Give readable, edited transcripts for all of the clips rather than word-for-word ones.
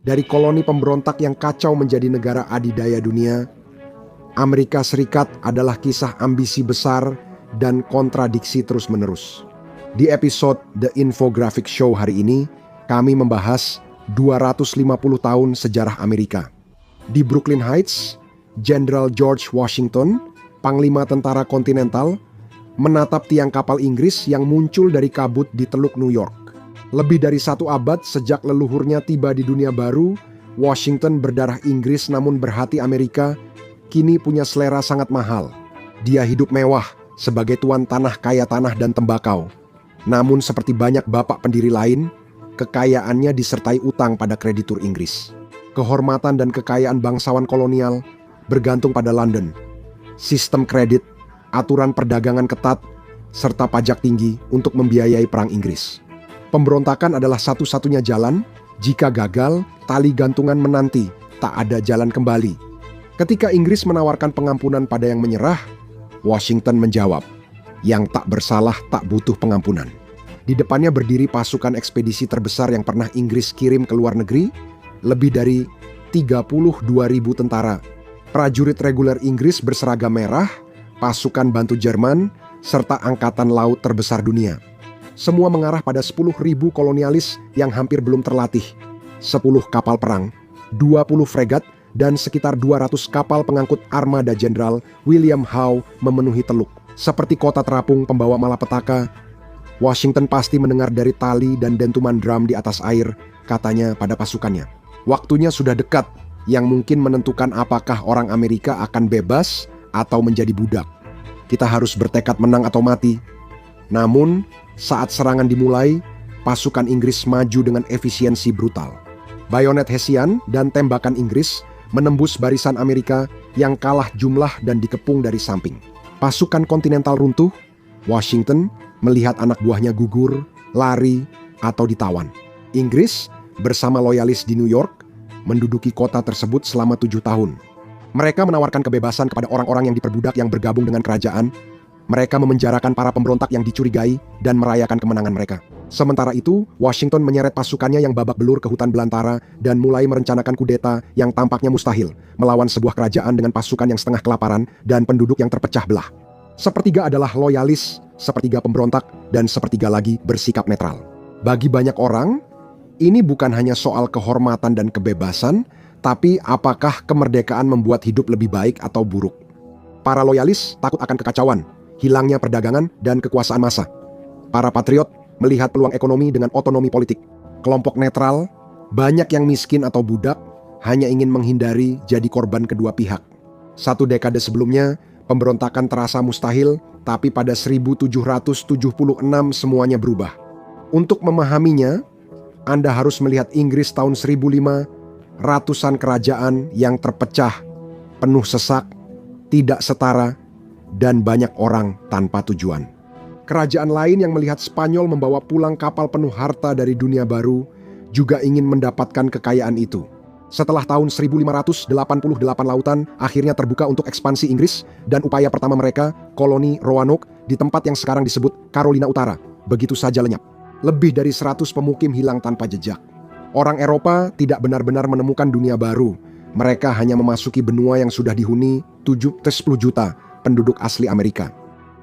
Dari koloni pemberontak yang kacau menjadi negara adidaya dunia, Amerika Serikat adalah kisah ambisi besar dan kontradiksi terus-menerus. Di episode The Infographic Show hari ini, kami membahas 250 tahun sejarah Amerika. Di Brooklyn Heights, Jenderal George Washington, Panglima Tentara Kontinental, menatap tiang kapal Inggris yang muncul dari kabut di Teluk New York. Lebih dari 1 abad sejak leluhurnya tiba di dunia baru, Washington berdarah Inggris namun berhati Amerika, kini punya selera sangat mahal. Dia hidup mewah sebagai tuan tanah kaya tanah dan tembakau. Namun seperti banyak bapak pendiri lain, kekayaannya disertai utang pada kreditur Inggris. Kehormatan dan kekayaan bangsawan kolonial bergantung pada London. Sistem kredit, aturan perdagangan ketat, serta pajak tinggi untuk membiayai perang Inggris. Pemberontakan adalah satu-satunya jalan. Jika gagal, tali gantungan menanti, tak ada jalan kembali. Ketika Inggris menawarkan pengampunan pada yang menyerah, Washington menjawab, yang tak bersalah tak butuh pengampunan. Di depannya berdiri pasukan ekspedisi terbesar yang pernah Inggris kirim ke luar negeri, lebih dari 32.000 tentara. Prajurit reguler Inggris berseragam merah, pasukan bantu Jerman, serta angkatan laut terbesar dunia. Semua mengarah pada 10.000 kolonialis yang hampir belum terlatih, 10 kapal perang, 20 fregat, dan sekitar 200 kapal pengangkut armada Jenderal William Howe memenuhi teluk. Seperti kota terapung pembawa malapetaka, Washington pasti mendengar dari tali dan dentuman drum di atas air, katanya pada pasukannya. Waktunya sudah dekat, yang mungkin menentukan apakah orang Amerika akan bebas atau menjadi budak. Kita harus bertekad menang atau mati. Namun, saat serangan dimulai, pasukan Inggris maju dengan efisiensi brutal. Bayonet Hessian dan tembakan Inggris menembus barisan Amerika yang kalah jumlah dan dikepung dari samping. Pasukan kontinental runtuh, Washington melihat anak buahnya gugur, lari, atau ditawan. Inggris bersama loyalis di New York menduduki kota tersebut selama 7 tahun. Mereka menawarkan kebebasan kepada orang-orang yang diperbudak yang bergabung dengan kerajaan. Mereka memenjarakan para pemberontak yang dicurigai dan merayakan kemenangan mereka. Sementara itu, Washington menyeret pasukannya yang babak belur ke hutan belantara dan mulai merencanakan kudeta yang tampaknya mustahil melawan sebuah kerajaan dengan pasukan yang setengah kelaparan dan penduduk yang terpecah belah. Sepertiga adalah loyalis, sepertiga pemberontak, dan sepertiga lagi bersikap netral. Bagi banyak orang, ini bukan hanya soal kehormatan dan kebebasan, tapi apakah kemerdekaan membuat hidup lebih baik atau buruk. Para loyalis takut akan kekacauan, hilangnya perdagangan dan kekuasaan massa. Para patriot melihat peluang ekonomi dengan otonomi politik. Kelompok netral, banyak yang miskin atau budak, hanya ingin menghindari jadi korban kedua pihak. 1 dekade sebelumnya, pemberontakan terasa mustahil, tapi pada 1776 semuanya berubah. Untuk memahaminya, Anda harus melihat Inggris tahun 1005, ratusan kerajaan yang terpecah, penuh sesak, tidak setara, dan banyak orang tanpa tujuan. Kerajaan lain yang melihat Spanyol membawa pulang kapal penuh harta dari dunia baru juga ingin mendapatkan kekayaan itu. Setelah tahun 1588 lautan akhirnya terbuka untuk ekspansi Inggris dan upaya pertama mereka, koloni Roanoke di tempat yang sekarang disebut Carolina Utara, begitu saja lenyap. Lebih dari 100 pemukim hilang tanpa jejak. Orang Eropa tidak benar-benar menemukan dunia baru. Mereka hanya memasuki benua yang sudah dihuni 10 juta penduduk asli Amerika.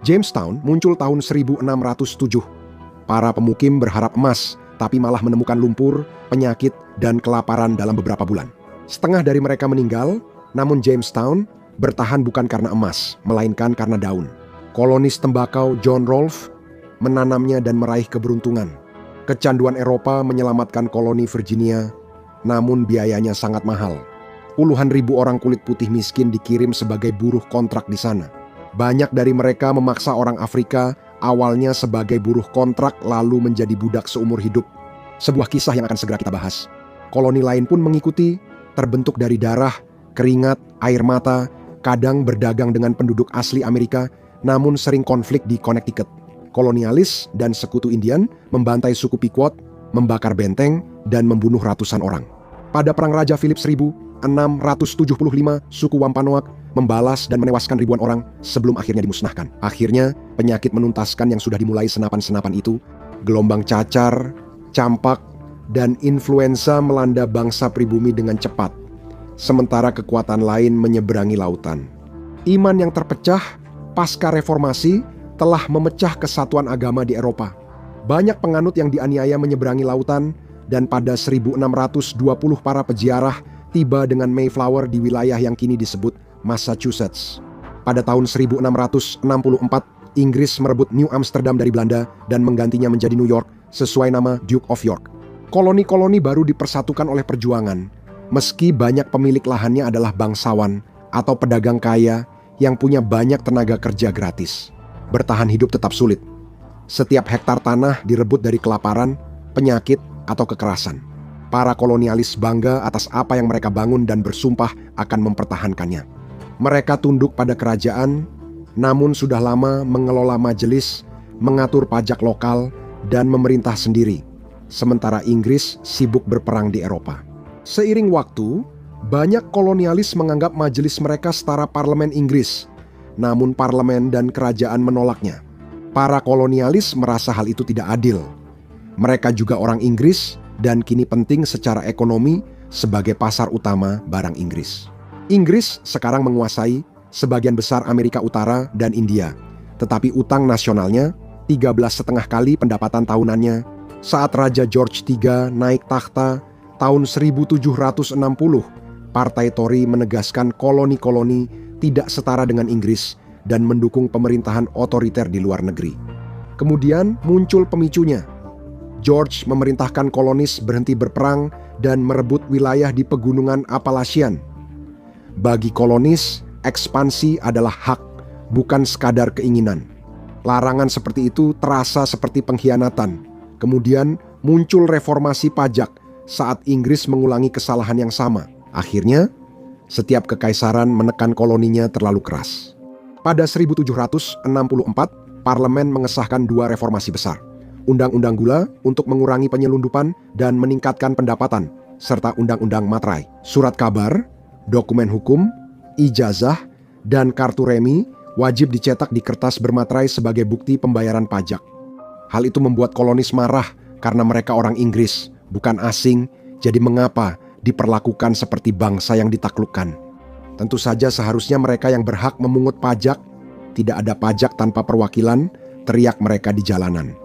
Jamestown muncul tahun 1607. Para pemukim berharap emas, tapi malah menemukan lumpur, penyakit, dan kelaparan dalam beberapa bulan. Setengah dari mereka meninggal, namun Jamestown bertahan bukan karena emas, melainkan karena daun. Kolonis tembakau John Rolfe menanamnya dan meraih keberuntungan. Kecanduan Eropa menyelamatkan koloni Virginia, namun biayanya sangat mahal. Puluhan ribu orang kulit putih miskin dikirim sebagai buruh kontrak di sana. Banyak dari mereka memaksa orang Afrika awalnya sebagai buruh kontrak lalu menjadi budak seumur hidup. Sebuah kisah yang akan segera kita bahas. Koloni lain pun mengikuti, terbentuk dari darah, keringat, air mata, kadang berdagang dengan penduduk asli Amerika, namun sering konflik di Connecticut. Kolonialis dan sekutu Indian membantai suku Pequot, membakar benteng, dan membunuh ratusan orang. Pada Perang Raja Philip 1675, suku Wampanoag membalas dan menewaskan ribuan orang sebelum akhirnya dimusnahkan. Akhirnya, penyakit menuntaskan yang sudah dimulai senapan-senapan itu. Gelombang cacar, campak, dan influenza melanda bangsa pribumi dengan cepat, sementara kekuatan lain menyeberangi lautan. Iman yang terpecah pasca reformasi telah memecah kesatuan agama di Eropa. Banyak penganut yang dianiaya menyeberangi lautan, dan pada 1620 para peziarah tiba dengan Mayflower di wilayah yang kini disebut Massachusetts. Pada tahun 1664, Inggris merebut New Amsterdam dari Belanda dan menggantinya menjadi New York sesuai nama Duke of York. Koloni-koloni baru dipersatukan oleh perjuangan, meski banyak pemilik lahannya adalah bangsawan atau pedagang kaya yang punya banyak tenaga kerja gratis. Bertahan hidup tetap sulit. Setiap hektar tanah direbut dari kelaparan, penyakit, atau kekerasan. Para kolonialis bangga atas apa yang mereka bangun dan bersumpah akan mempertahankannya. Mereka tunduk pada kerajaan, namun sudah lama mengelola majelis, mengatur pajak lokal, dan memerintah sendiri. Sementara Inggris sibuk berperang di Eropa. Seiring waktu, banyak kolonialis menganggap majelis mereka setara parlemen Inggris. Namun parlemen dan kerajaan menolaknya. Para kolonialis merasa hal itu tidak adil. Mereka juga orang Inggris dan kini penting secara ekonomi sebagai pasar utama barang Inggris. Inggris sekarang menguasai sebagian besar Amerika Utara dan India. Tetapi utang nasionalnya 13,5 kali pendapatan tahunannya. Saat Raja George III naik takhta tahun 1760, Partai Tory menegaskan koloni-koloni tidak setara dengan Inggris dan mendukung pemerintahan otoriter di luar negeri. Kemudian muncul pemicunya. George memerintahkan kolonis berhenti berperang dan merebut wilayah di pegunungan Appalachian. Bagi kolonis, ekspansi adalah hak, bukan sekadar keinginan. Larangan seperti itu terasa seperti pengkhianatan. Kemudian muncul reformasi pajak saat Inggris mengulangi kesalahan yang sama. Akhirnya, setiap kekaisaran menekan koloninya terlalu keras. Pada 1764, parlemen mengesahkan 2 reformasi besar. Undang-undang gula untuk mengurangi penyelundupan dan meningkatkan pendapatan, serta Undang-undang Materai. Surat kabar, dokumen hukum, ijazah, dan kartu remi wajib dicetak di kertas bermaterai sebagai bukti pembayaran pajak. Hal itu membuat kolonis marah karena mereka orang Inggris, bukan asing, jadi mengapa diperlakukan seperti bangsa yang ditaklukkan? Tentu saja seharusnya mereka yang berhak memungut pajak. Tidak ada pajak tanpa perwakilan, teriak mereka di jalanan.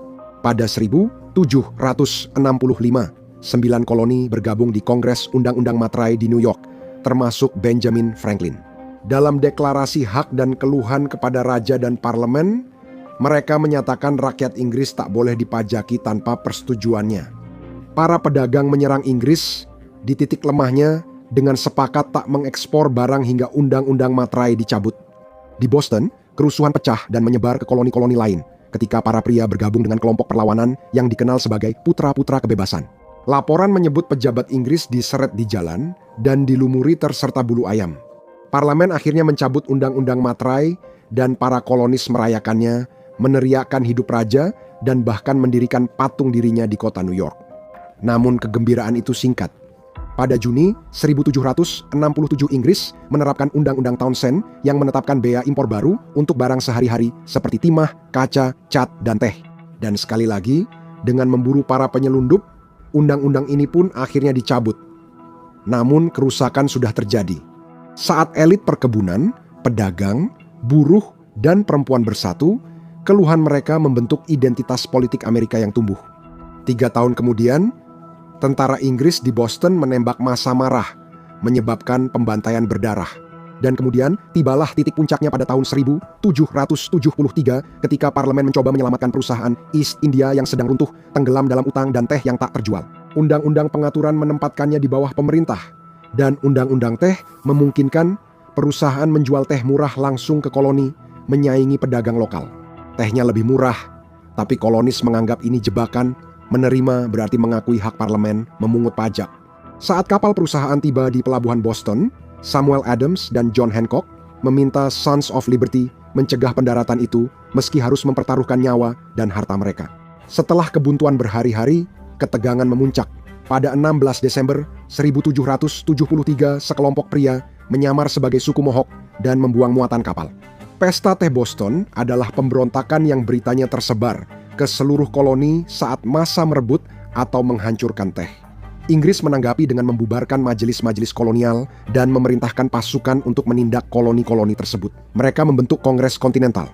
Pada 1765, 9 koloni bergabung di Kongres Undang-Undang Materai di New York, termasuk Benjamin Franklin. Dalam deklarasi hak dan keluhan kepada raja dan parlemen, mereka menyatakan rakyat Inggris tak boleh dipajaki tanpa persetujuannya. Para pedagang menyerang Inggris di titik lemahnya dengan sepakat tak mengekspor barang hingga Undang-Undang Materai dicabut. Di Boston, kerusuhan pecah dan menyebar ke koloni-koloni lain ketika para pria bergabung dengan kelompok perlawanan yang dikenal sebagai putra-putra kebebasan. Laporan menyebut pejabat Inggris diseret di jalan dan dilumuri terserta bulu ayam. Parlemen akhirnya mencabut Undang-Undang Materai dan para kolonis merayakannya, meneriakkan hidup raja, dan bahkan mendirikan patung dirinya di kota New York. Namun kegembiraan itu singkat. Pada Juni 1767 Inggris menerapkan Undang-Undang Townshend yang menetapkan bea impor baru untuk barang sehari-hari seperti timah, kaca, cat, dan teh. Dan sekali lagi, dengan memburu para penyelundup, undang-undang ini pun akhirnya dicabut. Namun kerusakan sudah terjadi. Saat elit perkebunan, pedagang, buruh, dan perempuan bersatu, keluhan mereka membentuk identitas politik Amerika yang tumbuh. 3 tahun kemudian, tentara Inggris di Boston menembak massa marah, menyebabkan pembantaian berdarah. Dan kemudian tibalah titik puncaknya pada tahun 1773 ketika parlemen mencoba menyelamatkan perusahaan East India yang sedang runtuh, tenggelam dalam utang dan teh yang tak terjual. Undang-undang pengaturan menempatkannya di bawah pemerintah, dan undang-undang teh memungkinkan perusahaan menjual teh murah langsung ke koloni, menyaingi pedagang lokal. Tehnya lebih murah, tapi kolonis menganggap ini jebakan. Menerima berarti mengakui hak parlemen memungut pajak. Saat kapal perusahaan tiba di pelabuhan Boston, Samuel Adams dan John Hancock meminta Sons of Liberty mencegah pendaratan itu meski harus mempertaruhkan nyawa dan harta mereka. Setelah kebuntuan berhari-hari, ketegangan memuncak. Pada 16 Desember 1773, sekelompok pria menyamar sebagai suku Mohawk dan membuang muatan kapal. Pesta Teh Boston adalah pemberontakan yang beritanya tersebar ke seluruh koloni saat massa merebut atau menghancurkan teh. Inggris menanggapi dengan membubarkan majelis-majelis kolonial dan memerintahkan pasukan untuk menindak koloni-koloni tersebut. Mereka membentuk Kongres Kontinental.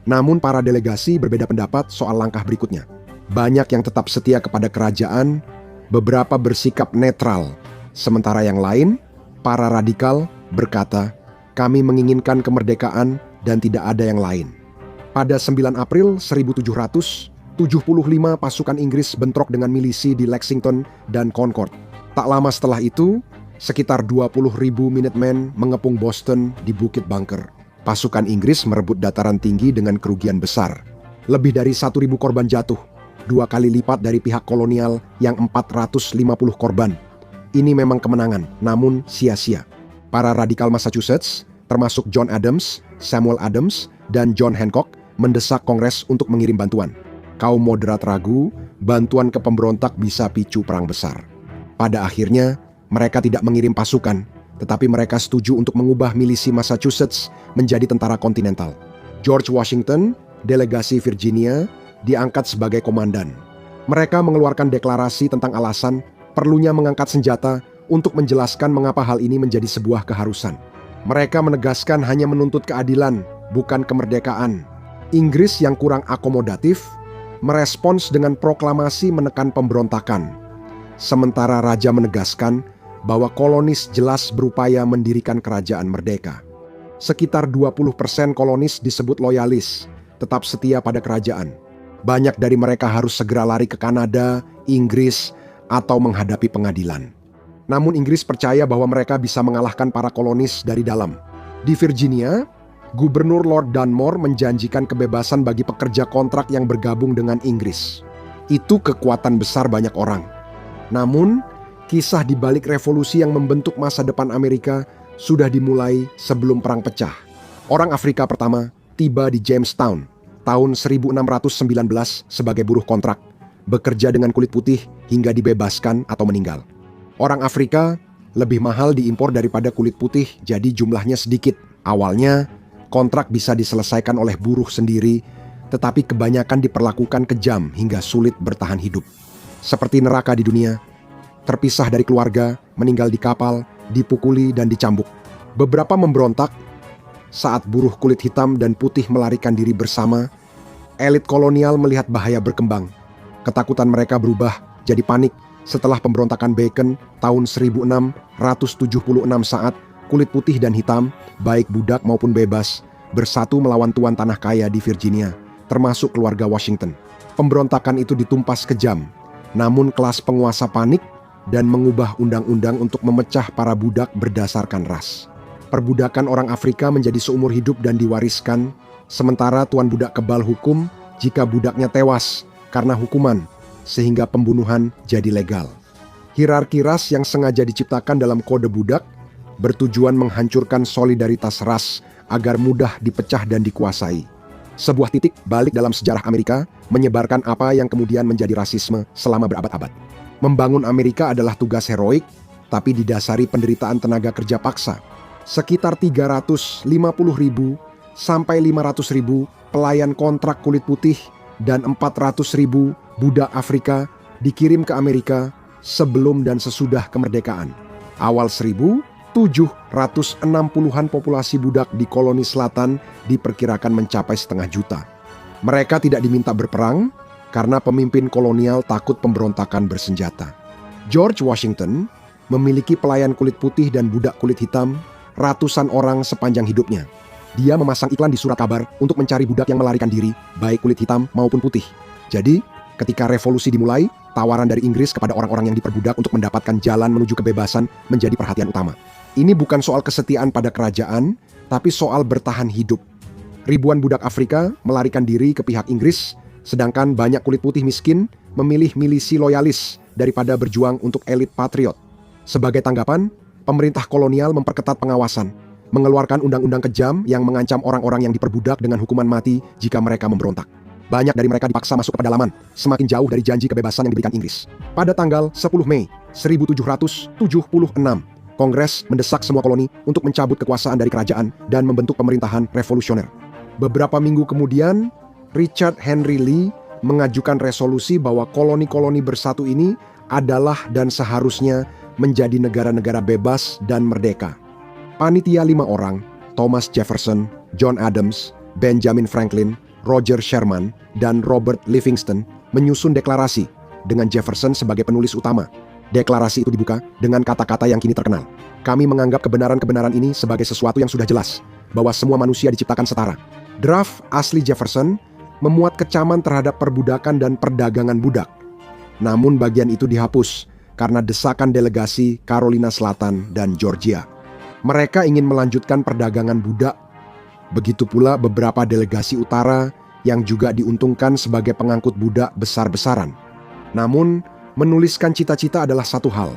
Namun para delegasi berbeda pendapat soal langkah berikutnya. Banyak yang tetap setia kepada kerajaan, beberapa bersikap netral. Sementara yang lain, para radikal berkata, kami menginginkan kemerdekaan dan tidak ada yang lain. Pada 9 April 1775, pasukan Inggris bentrok dengan milisi di Lexington dan Concord. Tak lama setelah itu, sekitar 20.000 Minutemen mengepung Boston di Bukit Bunker. Pasukan Inggris merebut dataran tinggi dengan kerugian besar. Lebih dari 1.000 korban jatuh, 2 kali lipat dari pihak kolonial yang 450 korban. Ini memang kemenangan, namun sia-sia. Para radikal Massachusetts, termasuk John Adams, Samuel Adams, dan John Hancock, mendesak Kongres untuk mengirim bantuan. Kaum moderat ragu, bantuan ke pemberontak bisa picu perang besar. Pada akhirnya, mereka tidak mengirim pasukan, tetapi mereka setuju untuk mengubah milisi Massachusetts menjadi tentara kontinental. George Washington, delegasi Virginia, diangkat sebagai komandan. Mereka mengeluarkan deklarasi tentang alasan perlunya mengangkat senjata untuk menjelaskan mengapa hal ini menjadi sebuah keharusan. Mereka menegaskan hanya menuntut keadilan, bukan kemerdekaan. Inggris yang kurang akomodatif merespons dengan proklamasi menekan pemberontakan. Sementara raja menegaskan bahwa kolonis jelas berupaya mendirikan kerajaan merdeka. Sekitar 20% kolonis disebut loyalis, tetap setia pada kerajaan. Banyak dari mereka harus segera lari ke Kanada, Inggris, atau menghadapi pengadilan. Namun Inggris percaya bahwa mereka bisa mengalahkan para kolonis dari dalam. Di Virginia, Gubernur Lord Dunmore menjanjikan kebebasan bagi pekerja kontrak yang bergabung dengan Inggris. Itu kekuatan besar banyak orang. Namun, kisah di balik revolusi yang membentuk masa depan Amerika sudah dimulai sebelum perang pecah. Orang Afrika pertama tiba di Jamestown tahun 1619 sebagai buruh kontrak, bekerja dengan kulit putih hingga dibebaskan atau meninggal. Orang Afrika lebih mahal diimpor daripada kulit putih, jadi jumlahnya sedikit. Awalnya, kontrak bisa diselesaikan oleh buruh sendiri, tetapi kebanyakan diperlakukan kejam hingga sulit bertahan hidup. Seperti neraka di dunia, terpisah dari keluarga, meninggal di kapal, dipukuli dan dicambuk. Beberapa memberontak saat buruh kulit hitam dan putih melarikan diri bersama. Elit kolonial melihat bahaya berkembang. Ketakutan mereka berubah jadi panik setelah pemberontakan Bacon tahun 1676 saat kulit putih dan hitam, baik budak maupun bebas, bersatu melawan tuan tanah kaya di Virginia, termasuk keluarga Washington. Pemberontakan itu ditumpas kejam, namun kelas penguasa panik dan mengubah undang-undang untuk memecah para budak berdasarkan ras. Perbudakan orang Afrika menjadi seumur hidup dan diwariskan, sementara tuan budak kebal hukum jika budaknya tewas karena hukuman, sehingga pembunuhan jadi legal. Hierarki ras yang sengaja diciptakan dalam kode budak bertujuan menghancurkan solidaritas ras agar mudah dipecah dan dikuasai. Sebuah titik balik dalam sejarah Amerika menyebarkan apa yang kemudian menjadi rasisme selama berabad-abad. Membangun Amerika adalah tugas heroik, tapi didasari penderitaan tenaga kerja paksa. Sekitar 350.000 sampai 500.000 pelayan kontrak kulit putih dan 400.000 budak Afrika dikirim ke Amerika sebelum dan sesudah kemerdekaan. Awal 1760-an populasi budak di koloni selatan diperkirakan mencapai 500.000 juta. Mereka tidak diminta berperang karena pemimpin kolonial takut pemberontakan bersenjata. George Washington memiliki pelayan kulit putih dan budak kulit hitam ratusan orang sepanjang hidupnya. Dia memasang iklan di surat kabar untuk mencari budak yang melarikan diri, baik kulit hitam maupun putih. Jadi, ketika revolusi dimulai, tawaran dari Inggris kepada orang-orang yang diperbudak untuk mendapatkan jalan menuju kebebasan menjadi perhatian utama. Ini bukan soal kesetiaan pada kerajaan, tapi soal bertahan hidup. Ribuan budak Afrika melarikan diri ke pihak Inggris, sedangkan banyak kulit putih miskin memilih milisi loyalis daripada berjuang untuk elit patriot. Sebagai tanggapan, pemerintah kolonial memperketat pengawasan, mengeluarkan undang-undang kejam yang mengancam orang-orang yang diperbudak dengan hukuman mati jika mereka memberontak. Banyak dari mereka dipaksa masuk ke pedalaman, semakin jauh dari janji kebebasan yang diberikan Inggris. Pada tanggal 10 Mei 1776, Kongres mendesak semua koloni untuk mencabut kekuasaan dari kerajaan dan membentuk pemerintahan revolusioner. Beberapa minggu kemudian, Richard Henry Lee mengajukan resolusi bahwa koloni-koloni bersatu ini adalah dan seharusnya menjadi negara-negara bebas dan merdeka. Panitia 5 orang, Thomas Jefferson, John Adams, Benjamin Franklin, Roger Sherman, dan Robert Livingston menyusun deklarasi dengan Jefferson sebagai penulis utama. Deklarasi itu dibuka dengan kata-kata yang kini terkenal. Kami menganggap kebenaran-kebenaran ini sebagai sesuatu yang sudah jelas, bahwa semua manusia diciptakan setara. Draft asli Jefferson memuat kecaman terhadap perbudakan dan perdagangan budak. Namun bagian itu dihapus karena desakan delegasi Carolina Selatan dan Georgia. Mereka ingin melanjutkan perdagangan budak. Begitu pula beberapa delegasi utara yang juga diuntungkan sebagai pengangkut budak besar-besaran. Namun, menuliskan cita-cita adalah satu hal.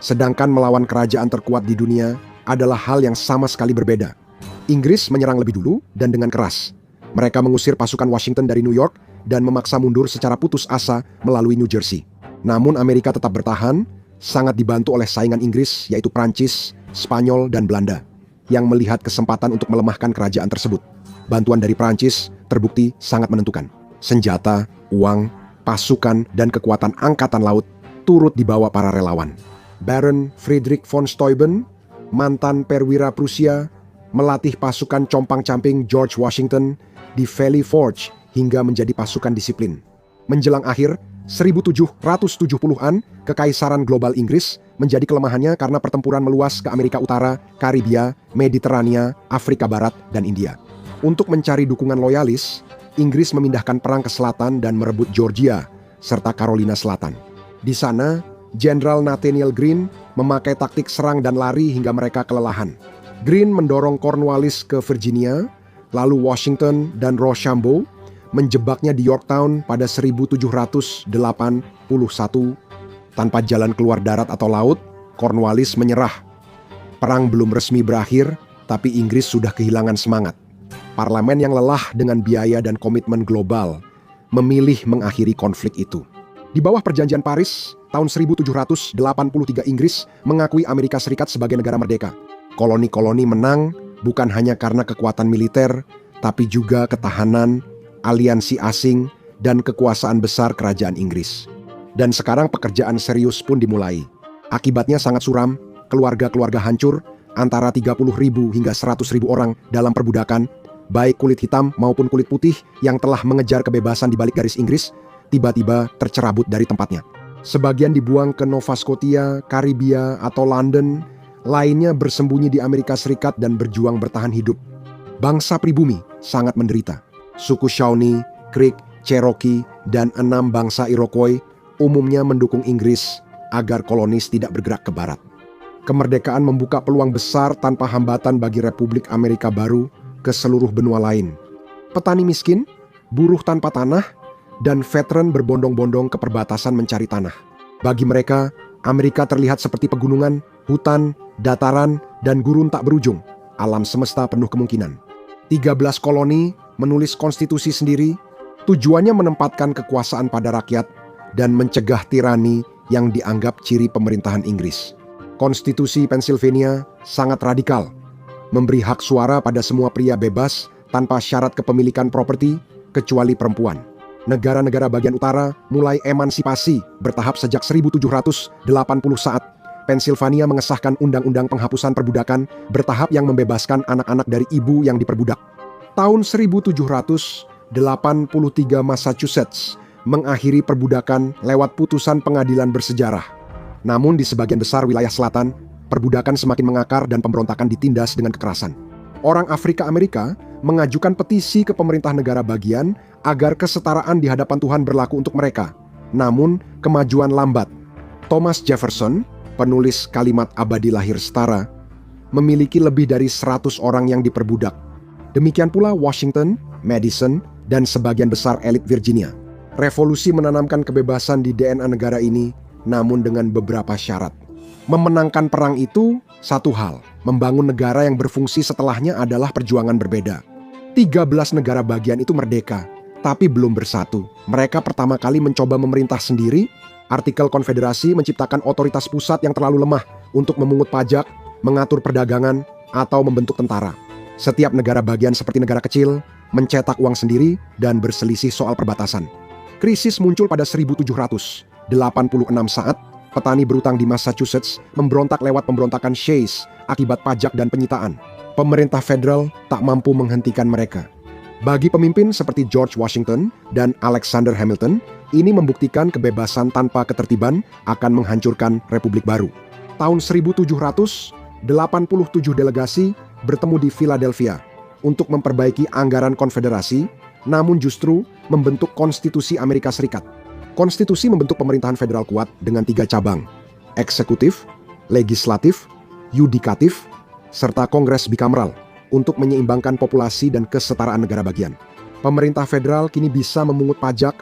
Sedangkan melawan kerajaan terkuat di dunia adalah hal yang sama sekali berbeda. Inggris menyerang lebih dulu dan dengan keras. Mereka mengusir pasukan Washington dari New York dan memaksa mundur secara putus asa melalui New Jersey. Namun Amerika tetap bertahan, sangat dibantu oleh saingan Inggris yaitu Prancis, Spanyol, dan Belanda, yang melihat kesempatan untuk melemahkan kerajaan tersebut. Bantuan dari Prancis terbukti sangat menentukan. Senjata, uang, pasukan, dan kekuatan angkatan laut turut dibawa para relawan. Baron Friedrich von Steuben, mantan perwira Prusia, melatih pasukan compang-camping George Washington di Valley Forge hingga menjadi pasukan disiplin. Menjelang akhir 1770-an, kekaisaran global Inggris menjadi kelemahannya karena pertempuran meluas ke Amerika Utara, Karibia, Mediterania, Afrika Barat, dan India. Untuk mencari dukungan loyalis, Inggris memindahkan perang ke selatan dan merebut Georgia serta Carolina Selatan. Di sana, Jenderal Nathaniel Greene memakai taktik serang dan lari hingga mereka kelelahan. Greene mendorong Cornwallis ke Virginia, lalu Washington dan Rochambeau menjebaknya di Yorktown pada 1781. Tanpa jalan keluar darat atau laut, Cornwallis menyerah. Perang belum resmi berakhir, tapi Inggris sudah kehilangan semangat. Parlemen yang lelah dengan biaya dan komitmen global memilih mengakhiri konflik itu. Di bawah Perjanjian Paris, tahun 1783 Inggris mengakui Amerika Serikat sebagai negara merdeka. Koloni-koloni menang bukan hanya karena kekuatan militer, tapi juga ketahanan, aliansi asing, dan kekuasaan besar kerajaan Inggris. Dan sekarang pekerjaan serius pun dimulai. Akibatnya sangat suram, keluarga-keluarga hancur, antara 30.000 hingga 100.000 orang dalam perbudakan, baik kulit hitam maupun kulit putih yang telah mengejar kebebasan di balik garis Inggris, tiba-tiba tercerabut dari tempatnya. Sebagian dibuang ke Nova Scotia, Karibia, atau London, lainnya bersembunyi di Amerika Serikat dan berjuang bertahan hidup. Bangsa pribumi sangat menderita. Suku Shawnee, Creek, Cherokee, dan 6 bangsa Iroquois umumnya mendukung Inggris agar kolonis tidak bergerak ke barat. Kemerdekaan membuka peluang besar tanpa hambatan bagi Republik Amerika Baru ke seluruh benua lain. Petani miskin, buruh tanpa tanah, dan veteran berbondong-bondong ke perbatasan mencari tanah. Bagi mereka, Amerika terlihat seperti pegunungan, hutan, dataran, dan gurun tak berujung. Alam semesta penuh kemungkinan. 13 koloni menulis konstitusi sendiri, tujuannya menempatkan kekuasaan pada rakyat dan mencegah tirani yang dianggap ciri pemerintahan Inggris. Konstitusi Pennsylvania sangat radikal, memberi hak suara pada semua pria bebas tanpa syarat kepemilikan properti kecuali perempuan. Negara-negara bagian utara mulai emansipasi bertahap sejak 1780 saat Pennsylvania mengesahkan undang-undang penghapusan perbudakan bertahap yang membebaskan anak-anak dari ibu yang diperbudak. Tahun 1783 Massachusetts mengakhiri perbudakan lewat putusan pengadilan bersejarah. Namun di sebagian besar wilayah selatan, perbudakan semakin mengakar dan pemberontakan ditindas dengan kekerasan. Orang Afrika Amerika mengajukan petisi ke pemerintah negara bagian agar kesetaraan di hadapan Tuhan berlaku untuk mereka. Namun, kemajuan lambat. Thomas Jefferson, penulis kalimat abadi lahir setara, memiliki lebih dari 100 orang yang diperbudak. Demikian pula Washington, Madison, dan sebagian besar elit Virginia. Revolusi menanamkan kebebasan di DNA negara ini, namun dengan beberapa syarat. Memenangkan perang itu satu hal, membangun negara yang berfungsi setelahnya adalah perjuangan berbeda. 13 negara bagian itu merdeka, tapi belum bersatu. Mereka pertama kali mencoba memerintah sendiri. Artikel konfederasi menciptakan otoritas pusat yang terlalu lemah untuk memungut pajak, mengatur perdagangan, atau membentuk tentara. Setiap negara bagian seperti negara kecil, mencetak uang sendiri dan berselisih soal perbatasan. Krisis muncul pada 1786 saat petani berutang di Massachusetts memberontak lewat pemberontakan Shays akibat pajak dan penyitaan. Pemerintah federal tak mampu menghentikan mereka. Bagi pemimpin seperti George Washington dan Alexander Hamilton, ini membuktikan kebebasan tanpa ketertiban akan menghancurkan Republik Baru. Tahun 1787 delegasi bertemu di Philadelphia untuk memperbaiki anggaran konfederasi, namun justru membentuk Konstitusi Amerika Serikat. Konstitusi membentuk pemerintahan federal kuat dengan 3 cabang: eksekutif, legislatif, yudikatif, serta kongres bikameral untuk menyeimbangkan populasi dan kesetaraan negara bagian. Pemerintah federal kini bisa memungut pajak,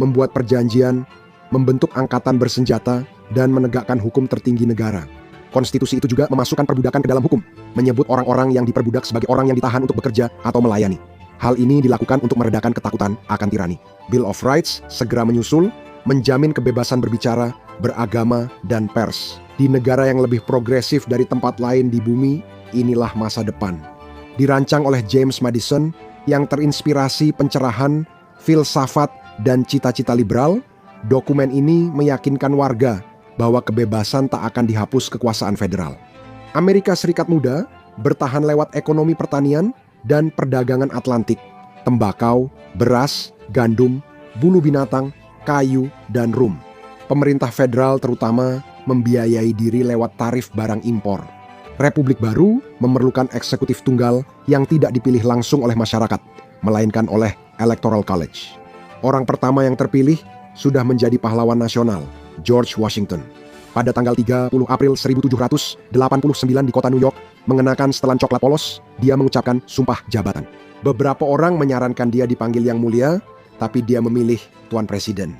membuat perjanjian, membentuk angkatan bersenjata, dan menegakkan hukum tertinggi negara. Konstitusi itu juga memasukkan perbudakan ke dalam hukum, menyebut orang-orang yang diperbudak sebagai orang yang ditahan untuk bekerja atau melayani. Hal ini dilakukan untuk meredakan ketakutan akan tirani. Bill of Rights segera menyusul, menjamin kebebasan berbicara, beragama, dan pers. Di negara yang lebih progresif dari tempat lain di bumi, inilah masa depan. Dirancang oleh James Madison yang terinspirasi pencerahan, filsafat, dan cita-cita liberal, dokumen ini meyakinkan warga bahwa kebebasan tak akan dihapus kekuasaan federal. Amerika Serikat Muda bertahan lewat ekonomi pertanian dan perdagangan Atlantik, tembakau, beras, gandum, bulu binatang, kayu, dan rum. Pemerintah federal terutama membiayai diri lewat tarif barang impor. Republik Baru memerlukan eksekutif tunggal yang tidak dipilih langsung oleh masyarakat, melainkan oleh Electoral College. Orang pertama yang terpilih sudah menjadi pahlawan nasional, George Washington. Pada tanggal 30 April 1789 di kota New York, mengenakan setelan coklat polos, dia mengucapkan sumpah jabatan. Beberapa orang menyarankan dia dipanggil Yang Mulia, tapi dia memilih Tuan Presiden.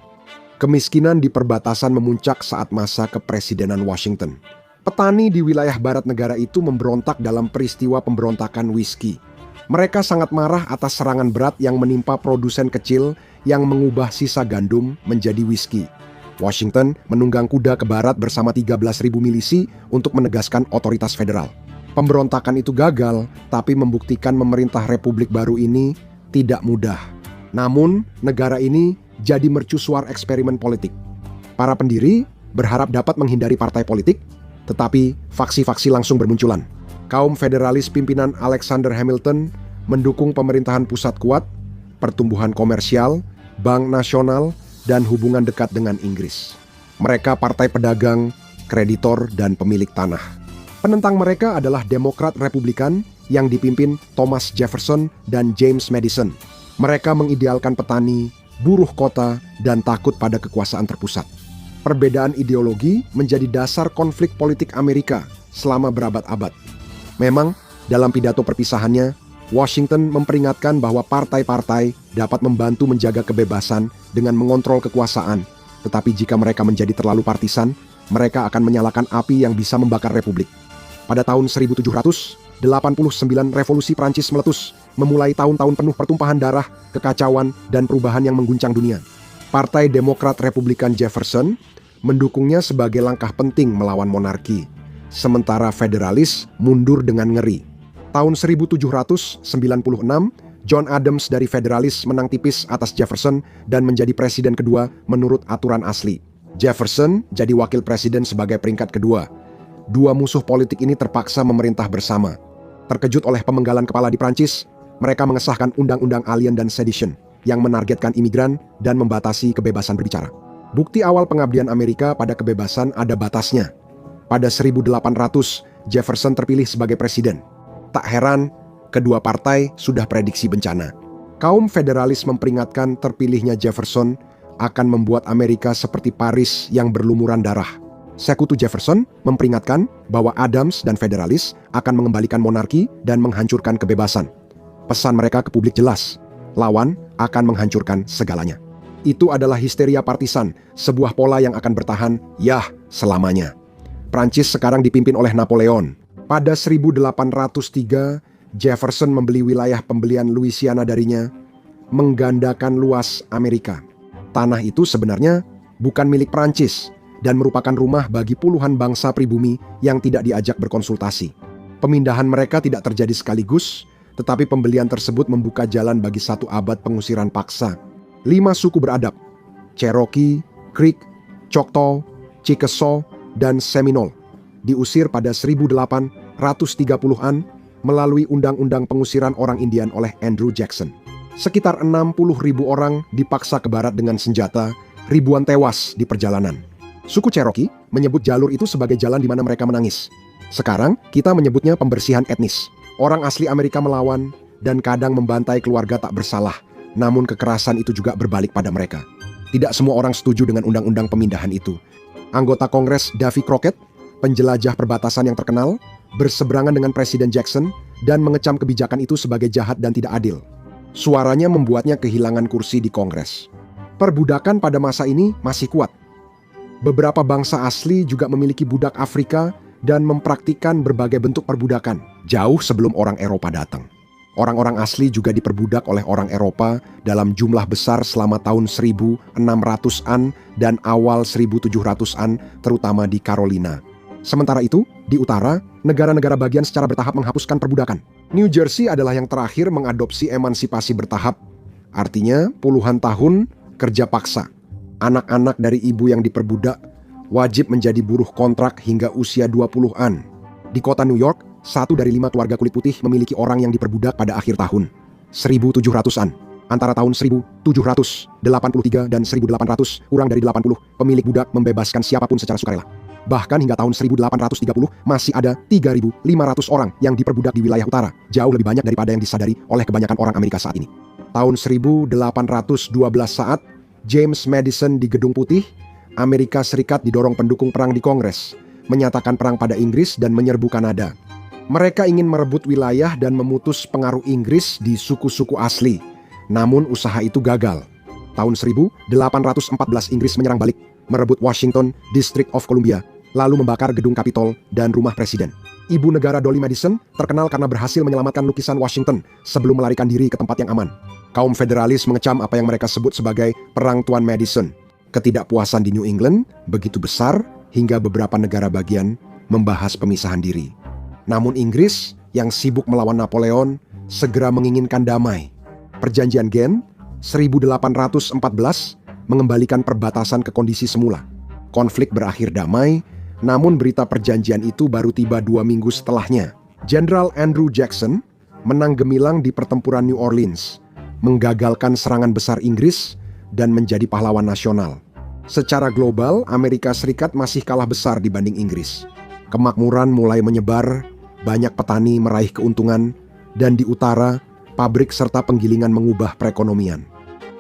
Kemiskinan di perbatasan memuncak saat masa kepresidenan Washington. Petani di wilayah barat negara itu memberontak dalam peristiwa pemberontakan whisky. Mereka sangat marah atas serangan berat yang menimpa produsen kecil yang mengubah sisa gandum menjadi whisky. Washington menunggang kuda ke barat bersama 13.000 milisi untuk menegaskan otoritas federal. Pemberontakan itu gagal, tapi membuktikan memerintah Republik Baru ini tidak mudah. Namun, negara ini jadi mercusuar eksperimen politik. Para pendiri berharap dapat menghindari partai politik, tetapi faksi-faksi langsung bermunculan. Kaum federalis pimpinan Alexander Hamilton mendukung pemerintahan pusat kuat, pertumbuhan komersial, bank nasional, dan hubungan dekat dengan Inggris. Mereka partai pedagang, kreditor, dan pemilik tanah. Penentang mereka adalah Demokrat Republikan yang dipimpin Thomas Jefferson dan James Madison. Mereka mengidealkan petani, buruh kota, dan takut pada kekuasaan terpusat. Perbedaan ideologi menjadi dasar konflik politik Amerika selama berabad-abad. Memang, dalam pidato perpisahannya, Washington memperingatkan bahwa partai-partai dapat membantu menjaga kebebasan dengan mengontrol kekuasaan, tetapi jika mereka menjadi terlalu partisan, mereka akan menyalakan api yang bisa membakar republik. Pada tahun 1789, revolusi Prancis meletus, memulai tahun-tahun penuh pertumpahan darah, kekacauan, dan perubahan yang mengguncang dunia. Partai Demokrat Republikan Jefferson mendukungnya sebagai langkah penting melawan monarki, sementara federalis mundur dengan ngeri. Tahun 1796, John Adams dari federalis menang tipis atas Jefferson dan menjadi presiden kedua menurut aturan asli. Jefferson jadi wakil presiden sebagai peringkat kedua. Dua musuh politik ini terpaksa memerintah bersama. Terkejut oleh pemenggalan kepala di Prancis, mereka mengesahkan Undang-Undang Alien dan Sedition yang menargetkan imigran dan membatasi kebebasan berbicara. Bukti awal pengabdian Amerika pada kebebasan ada batasnya. Pada 1800, Jefferson terpilih sebagai presiden. Tak heran, kedua partai sudah prediksi bencana. Kaum federalis memperingatkan terpilihnya Jefferson akan membuat Amerika seperti Paris yang berlumuran darah. Sekutu Jefferson memperingatkan bahwa Adams dan federalis akan mengembalikan monarki dan menghancurkan kebebasan. Pesan mereka ke publik jelas, lawan akan menghancurkan segalanya. Itu adalah histeria partisan, sebuah pola yang akan bertahan, selamanya. Prancis sekarang dipimpin oleh Napoleon. Pada 1803, Jefferson membeli wilayah pembelian Louisiana darinya, menggandakan luas Amerika. Tanah itu sebenarnya bukan milik Prancis dan merupakan rumah bagi puluhan bangsa pribumi yang tidak diajak berkonsultasi. Pemindahan mereka tidak terjadi sekaligus, tetapi pembelian tersebut membuka jalan bagi 1 abad pengusiran paksa. 5 suku beradab, Cherokee, Creek, Choctaw, Chickasaw, dan Seminole diusir pada 1830-an melalui Undang-Undang Pengusiran Orang Indian oleh Andrew Jackson. Sekitar 60.000 orang dipaksa ke barat dengan senjata, ribuan tewas di perjalanan. Suku Cherokee menyebut jalur itu sebagai jalan di mana mereka menangis. Sekarang kita menyebutnya pembersihan etnis. Orang asli Amerika melawan dan kadang membantai keluarga tak bersalah, namun kekerasan itu juga berbalik pada mereka. Tidak semua orang setuju dengan undang-undang pemindahan itu. Anggota Kongres Davy Crockett, penjelajah perbatasan yang terkenal, berseberangan dengan Presiden Jackson dan mengecam kebijakan itu sebagai jahat dan tidak adil. Suaranya membuatnya kehilangan kursi di Kongres. Perbudakan pada masa ini masih kuat. Beberapa bangsa asli juga memiliki budak Afrika dan mempraktikkan berbagai bentuk perbudakan jauh sebelum orang Eropa datang. Orang-orang asli juga diperbudak oleh orang Eropa dalam jumlah besar selama tahun 1600-an dan awal 1700-an, terutama di Carolina. Sementara itu, di utara, negara-negara bagian secara bertahap menghapuskan perbudakan. New Jersey adalah yang terakhir mengadopsi emansipasi bertahap. Artinya, puluhan tahun kerja paksa. Anak-anak dari ibu yang diperbudak wajib menjadi buruh kontrak hingga usia 20-an. Di kota New York, 1 dari 5 keluarga kulit putih memiliki orang yang diperbudak pada akhir tahun 1700-an. Antara tahun 1783 dan 1800, kurang dari 80 pemilik budak membebaskan siapapun secara sukarela. Bahkan hingga tahun 1830 masih ada 3.500 orang yang diperbudak di wilayah utara, jauh lebih banyak daripada yang disadari oleh kebanyakan orang Amerika saat ini. Tahun 1812 saat James Madison di Gedung Putih, Amerika Serikat didorong pendukung perang di Kongres, menyatakan perang pada Inggris dan menyerbu Kanada. Mereka ingin merebut wilayah dan memutus pengaruh Inggris di suku-suku asli. Namun usaha itu gagal. Tahun 1814 Inggris menyerang balik, merebut Washington, District of Columbia, lalu membakar gedung Capitol dan rumah presiden. Ibu negara Dolly Madison terkenal karena berhasil menyelamatkan lukisan Washington sebelum melarikan diri ke tempat yang aman. Kaum federalis mengecam apa yang mereka sebut sebagai Perang Tuan Madison. Ketidakpuasan di New England begitu besar hingga beberapa negara bagian membahas pemisahan diri. Namun Inggris yang sibuk melawan Napoleon segera menginginkan damai. Perjanjian Ghent 1814 mengembalikan perbatasan ke kondisi semula. Konflik berakhir damai, namun berita perjanjian itu baru tiba 2 minggu setelahnya. Jenderal Andrew Jackson menang gemilang di pertempuran New Orleans, menggagalkan serangan besar Inggris dan menjadi pahlawan nasional. Secara global, Amerika Serikat masih kalah besar dibanding Inggris. Kemakmuran mulai menyebar, banyak petani meraih keuntungan, dan di utara, pabrik serta penggilingan mengubah perekonomian.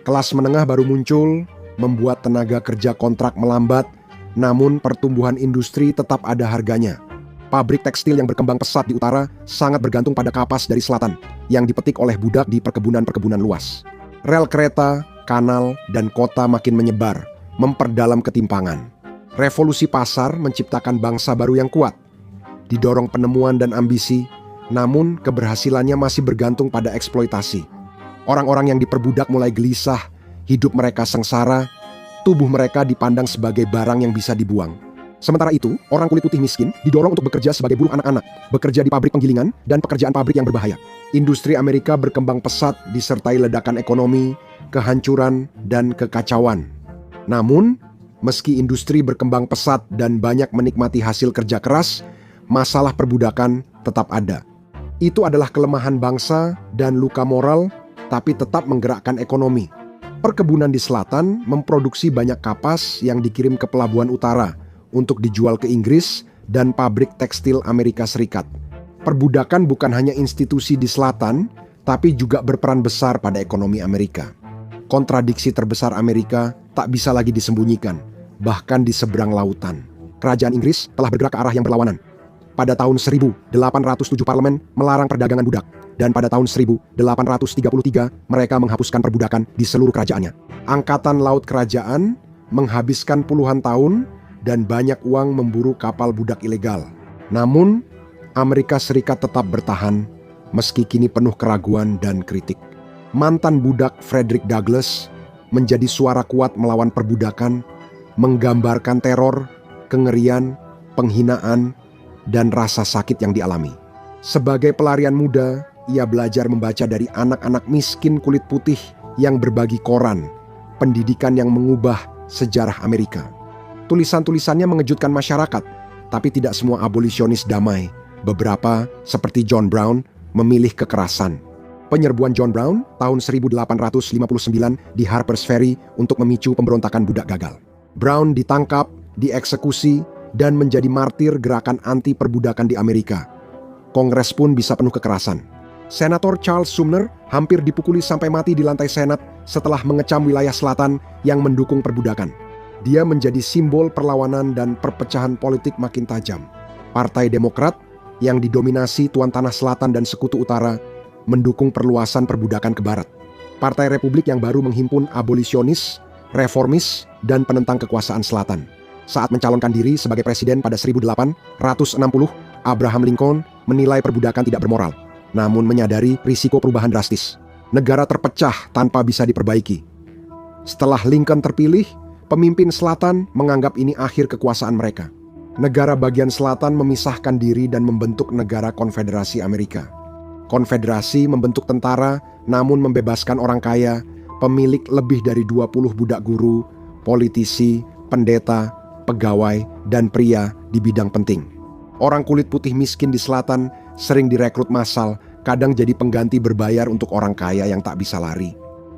Kelas menengah baru muncul, membuat tenaga kerja kontrak melambat, namun pertumbuhan industri tetap ada harganya. Pabrik tekstil yang berkembang pesat di utara sangat bergantung pada kapas dari selatan, yang dipetik oleh budak di perkebunan-perkebunan luas. Rel kereta, kanal, dan kota makin menyebar, memperdalam ketimpangan. Revolusi pasar menciptakan bangsa baru yang kuat. Didorong penemuan dan ambisi, namun keberhasilannya masih bergantung pada eksploitasi. Orang-orang yang diperbudak mulai gelisah, hidup mereka sengsara, tubuh mereka dipandang sebagai barang yang bisa dibuang. Sementara itu, orang kulit putih miskin didorong untuk bekerja sebagai buruh anak-anak, bekerja di pabrik penggilingan dan pekerjaan pabrik yang berbahaya. Industri Amerika berkembang pesat disertai ledakan ekonomi, kehancuran, dan kekacauan. Namun, meski industri berkembang pesat dan banyak menikmati hasil kerja keras, masalah perbudakan tetap ada. Itu adalah kelemahan bangsa dan luka moral, tapi tetap menggerakkan ekonomi. Perkebunan di selatan memproduksi banyak kapas yang dikirim ke pelabuhan utara untuk dijual ke Inggris dan pabrik tekstil Amerika Serikat. Perbudakan bukan hanya institusi di selatan, tapi juga berperan besar pada ekonomi Amerika. Kontradiksi terbesar Amerika tak bisa lagi disembunyikan, bahkan di seberang lautan. Kerajaan Inggris telah bergerak ke arah yang berlawanan. Pada tahun 1807 parlemen melarang perdagangan budak, dan pada tahun 1833 mereka menghapuskan perbudakan di seluruh kerajaannya. Angkatan Laut Kerajaan menghabiskan puluhan tahun dan banyak uang memburu kapal budak ilegal. Namun, Amerika Serikat tetap bertahan meski kini penuh keraguan dan kritik. Mantan budak Frederick Douglass menjadi suara kuat melawan perbudakan, menggambarkan teror, kengerian, penghinaan, dan rasa sakit yang dialami. Sebagai pelarian muda, ia belajar membaca dari anak-anak miskin kulit putih yang berbagi koran, pendidikan yang mengubah sejarah Amerika. Tulisan-tulisannya mengejutkan masyarakat, tapi tidak semua abolisionis damai. Beberapa, seperti John Brown, memilih kekerasan. Penyerbuan John Brown tahun 1859 di Harper's Ferry untuk memicu pemberontakan budak gagal. Brown ditangkap, dieksekusi, dan menjadi martir gerakan anti perbudakan di Amerika. Kongres pun bisa penuh kekerasan. Senator Charles Sumner hampir dipukuli sampai mati di lantai Senat setelah mengecam wilayah selatan yang mendukung perbudakan. Dia menjadi simbol perlawanan dan perpecahan politik makin tajam. Partai Demokrat yang didominasi Tuan Tanah Selatan dan Sekutu Utara mendukung perluasan perbudakan ke barat. Partai Republik yang baru menghimpun abolisionis, reformis, dan penentang kekuasaan selatan. Saat mencalonkan diri sebagai presiden pada 1860, Abraham Lincoln menilai perbudakan tidak bermoral, namun menyadari risiko perubahan drastis. Negara terpecah tanpa bisa diperbaiki. Setelah Lincoln terpilih, pemimpin selatan menganggap ini akhir kekuasaan mereka. Negara bagian selatan memisahkan diri dan membentuk negara Konfederasi Amerika. Konfederasi membentuk tentara, namun membebaskan orang kaya, pemilik lebih dari 20 budak guru, politisi, pendeta, pegawai, dan pria di bidang penting. Orang kulit putih miskin di selatan sering direkrut massal, kadang jadi pengganti berbayar untuk orang kaya yang tak bisa lari.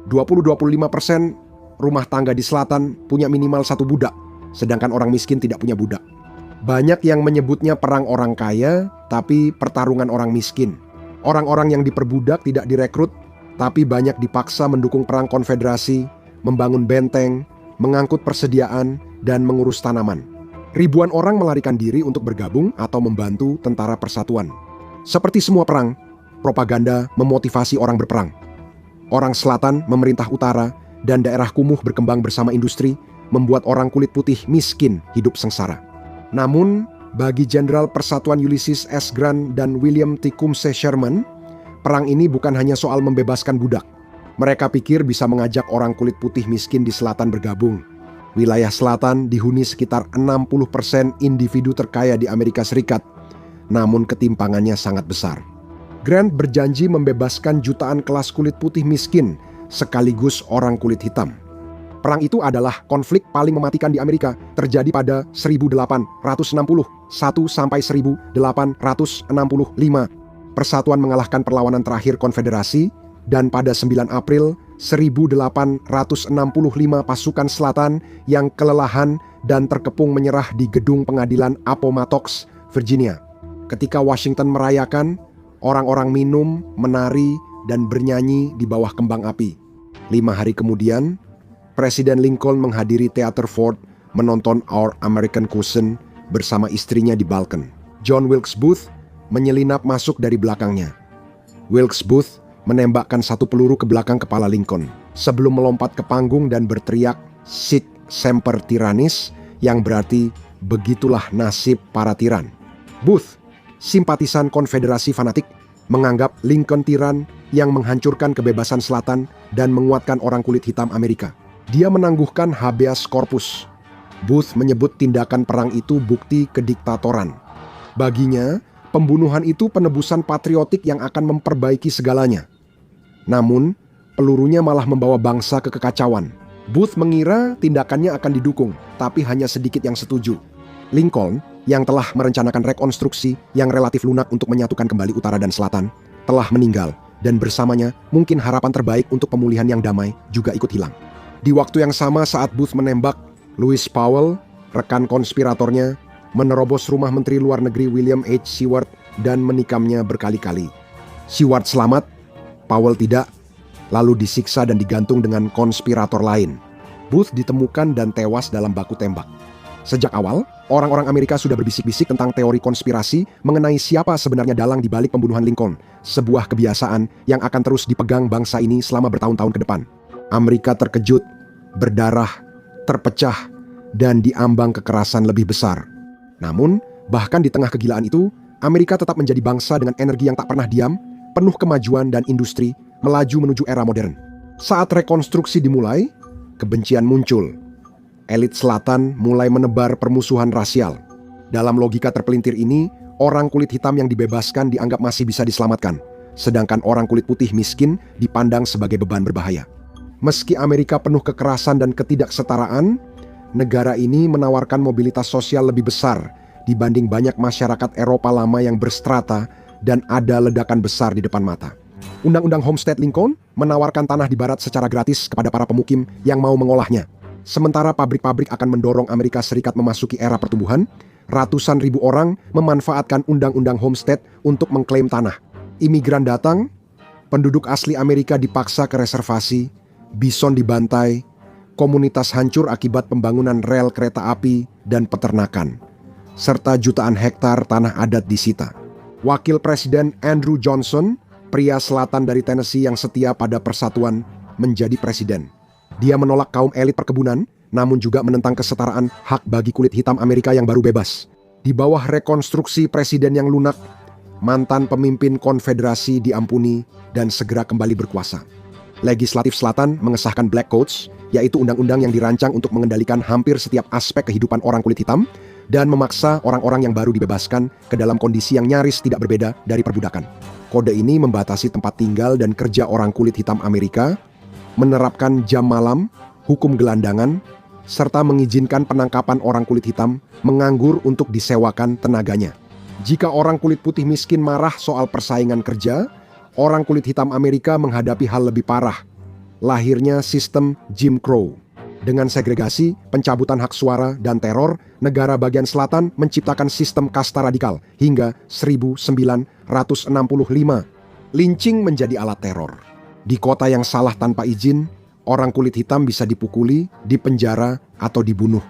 20-25% rumah tangga di selatan punya minimal satu budak, sedangkan orang miskin tidak punya budak. Banyak yang menyebutnya perang orang kaya, tapi pertarungan orang miskin. Orang-orang yang diperbudak tidak direkrut, tapi banyak dipaksa mendukung perang konfederasi, membangun benteng, mengangkut persediaan, dan mengurus tanaman. Ribuan orang melarikan diri untuk bergabung atau membantu tentara persatuan. Seperti semua perang, propaganda memotivasi orang berperang. Orang selatan memerintah utara, dan daerah kumuh berkembang bersama industri, membuat orang kulit putih miskin hidup sengsara. Namun, bagi Jenderal Persatuan Ulysses S. Grant dan William Tecumseh Sherman, perang ini bukan hanya soal membebaskan budak. Mereka pikir bisa mengajak orang kulit putih miskin di selatan bergabung. Wilayah selatan dihuni sekitar 60% individu terkaya di Amerika Serikat, namun ketimpangannya sangat besar. Grant berjanji membebaskan jutaan kelas kulit putih miskin sekaligus orang kulit hitam. Perang itu adalah konflik paling mematikan di Amerika, terjadi pada 1861 sampai 1865. Persatuan mengalahkan perlawanan terakhir konfederasi, dan pada 9 April 1865 pasukan selatan yang kelelahan dan terkepung menyerah di gedung pengadilan Appomattox, Virginia. Ketika Washington merayakan, orang-orang minum, menari, dan bernyanyi di bawah kembang api. 5 hari kemudian, Presiden Lincoln menghadiri Teater Ford menonton Our American Cousin bersama istrinya di balkon. John Wilkes Booth menyelinap masuk dari belakangnya. Wilkes Booth menembakkan satu peluru ke belakang kepala Lincoln sebelum melompat ke panggung dan berteriak "Sic semper tyrannis", yang berarti begitulah nasib para tiran. Booth, simpatisan konfederasi fanatik, menganggap Lincoln tiran yang menghancurkan kebebasan selatan dan menguatkan orang kulit hitam Amerika. Dia menangguhkan habeas corpus. Booth menyebut tindakan perang itu bukti kediktatoran. Baginya, pembunuhan itu penebusan patriotik yang akan memperbaiki segalanya. Namun, pelurunya malah membawa bangsa ke kekacauan. Booth mengira tindakannya akan didukung, tapi hanya sedikit yang setuju. Lincoln, yang telah merencanakan rekonstruksi yang relatif lunak untuk menyatukan kembali utara dan selatan, telah meninggal, dan bersamanya mungkin harapan terbaik untuk pemulihan yang damai juga ikut hilang. Di waktu yang sama saat Booth menembak, Lewis Powell, rekan konspiratornya, menerobos rumah Menteri Luar Negeri William H. Seward dan menikamnya berkali-kali. Seward selamat, Powell tidak, lalu disiksa dan digantung dengan konspirator lain. Booth ditemukan dan tewas dalam baku tembak. Sejak awal, orang-orang Amerika sudah berbisik-bisik tentang teori konspirasi mengenai siapa sebenarnya dalang di balik pembunuhan Lincoln, sebuah kebiasaan yang akan terus dipegang bangsa ini selama bertahun-tahun ke depan. Amerika terkejut, berdarah, terpecah, dan diambang kekerasan lebih besar. Namun, bahkan di tengah kegilaan itu, Amerika tetap menjadi bangsa dengan energi yang tak pernah diam, penuh kemajuan dan industri, melaju menuju era modern. Saat rekonstruksi dimulai, kebencian muncul. Elit selatan mulai menebar permusuhan rasial. Dalam logika terpelintir ini, orang kulit hitam yang dibebaskan dianggap masih bisa diselamatkan, sedangkan orang kulit putih miskin dipandang sebagai beban berbahaya. Meski Amerika penuh kekerasan dan ketidaksetaraan, negara ini menawarkan mobilitas sosial lebih besar dibanding banyak masyarakat Eropa lama yang berstrata dan ada ledakan besar di depan mata. Undang-undang Homestead Lincoln menawarkan tanah di barat secara gratis kepada para pemukim yang mau mengolahnya. Sementara pabrik-pabrik akan mendorong Amerika Serikat memasuki era pertumbuhan, ratusan ribu orang memanfaatkan undang-undang Homestead untuk mengklaim tanah. Imigran datang, penduduk asli Amerika dipaksa ke reservasi, bison dibantai, komunitas hancur akibat pembangunan rel kereta api dan peternakan, serta jutaan hektar tanah adat disita. Wakil Presiden Andrew Johnson, pria selatan dari Tennessee yang setia pada persatuan, menjadi presiden. Dia menolak kaum elit perkebunan, namun juga menentang kesetaraan hak bagi kulit hitam Amerika yang baru bebas. Di bawah rekonstruksi presiden yang lunak, mantan pemimpin konfederasi diampuni dan segera kembali berkuasa. Legislatif Selatan mengesahkan Black Codes, yaitu undang-undang yang dirancang untuk mengendalikan hampir setiap aspek kehidupan orang kulit hitam dan memaksa orang-orang yang baru dibebaskan ke dalam kondisi yang nyaris tidak berbeda dari perbudakan. Kode ini membatasi tempat tinggal dan kerja orang kulit hitam Amerika, menerapkan jam malam, hukum gelandangan, serta mengizinkan penangkapan orang kulit hitam menganggur untuk disewakan tenaganya. Jika orang kulit putih miskin marah soal persaingan kerja, orang kulit hitam Amerika menghadapi hal lebih parah. Lahirnya sistem Jim Crow. Dengan segregasi, pencabutan hak suara, dan teror, negara bagian selatan menciptakan sistem kasta radikal hingga 1965. Lynching menjadi alat teror. Di kota yang salah tanpa izin, orang kulit hitam bisa dipukuli, dipenjara, atau dibunuh.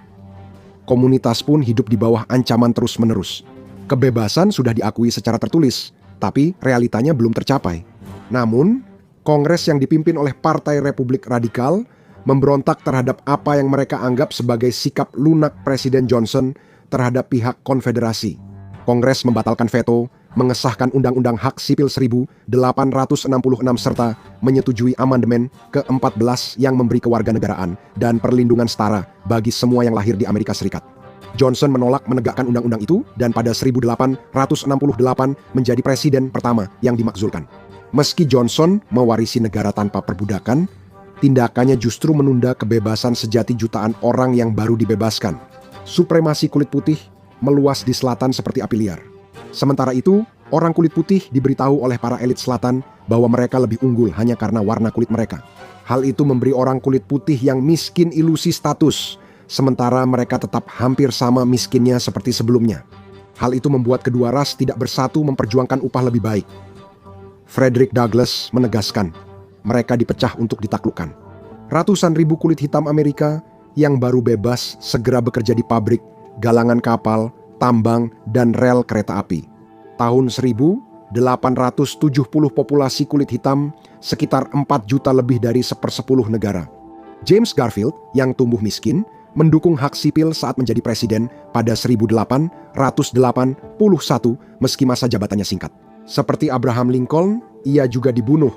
Komunitas pun hidup di bawah ancaman terus-menerus. Kebebasan sudah diakui secara tertulis, tapi realitanya belum tercapai. Namun, Kongres yang dipimpin oleh Partai Republik Radikal memberontak terhadap apa yang mereka anggap sebagai sikap lunak Presiden Johnson terhadap pihak konfederasi. Kongres membatalkan veto, mengesahkan Undang-Undang Hak Sipil 1866 serta menyetujui amandemen ke-14 yang memberi kewarganegaraan dan perlindungan setara bagi semua yang lahir di Amerika Serikat. Johnson menolak menegakkan undang-undang itu dan pada 1868 menjadi presiden pertama yang dimakzulkan. Meski Johnson mewarisi negara tanpa perbudakan, tindakannya justru menunda kebebasan sejati jutaan orang yang baru dibebaskan. Supremasi kulit putih meluas di selatan seperti api liar. Sementara itu, orang kulit putih diberitahu oleh para elit selatan bahwa mereka lebih unggul hanya karena warna kulit mereka. Hal itu memberi orang kulit putih yang miskin ilusi status, sementara mereka tetap hampir sama miskinnya seperti sebelumnya. Hal itu membuat kedua ras tidak bersatu memperjuangkan upah lebih baik. Frederick Douglass menegaskan, mereka dipecah untuk ditaklukkan. Ratusan ribu kulit hitam Amerika yang baru bebas segera bekerja di pabrik, galangan kapal, tambang, dan rel kereta api. Tahun 1870 populasi kulit hitam sekitar 4 juta lebih dari 1/10 negara. James Garfield yang tumbuh miskin mendukung hak sipil saat menjadi presiden pada 1881 meski masa jabatannya singkat. Seperti Abraham Lincoln, ia juga dibunuh,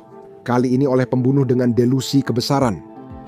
kali ini oleh pembunuh dengan delusi kebesaran.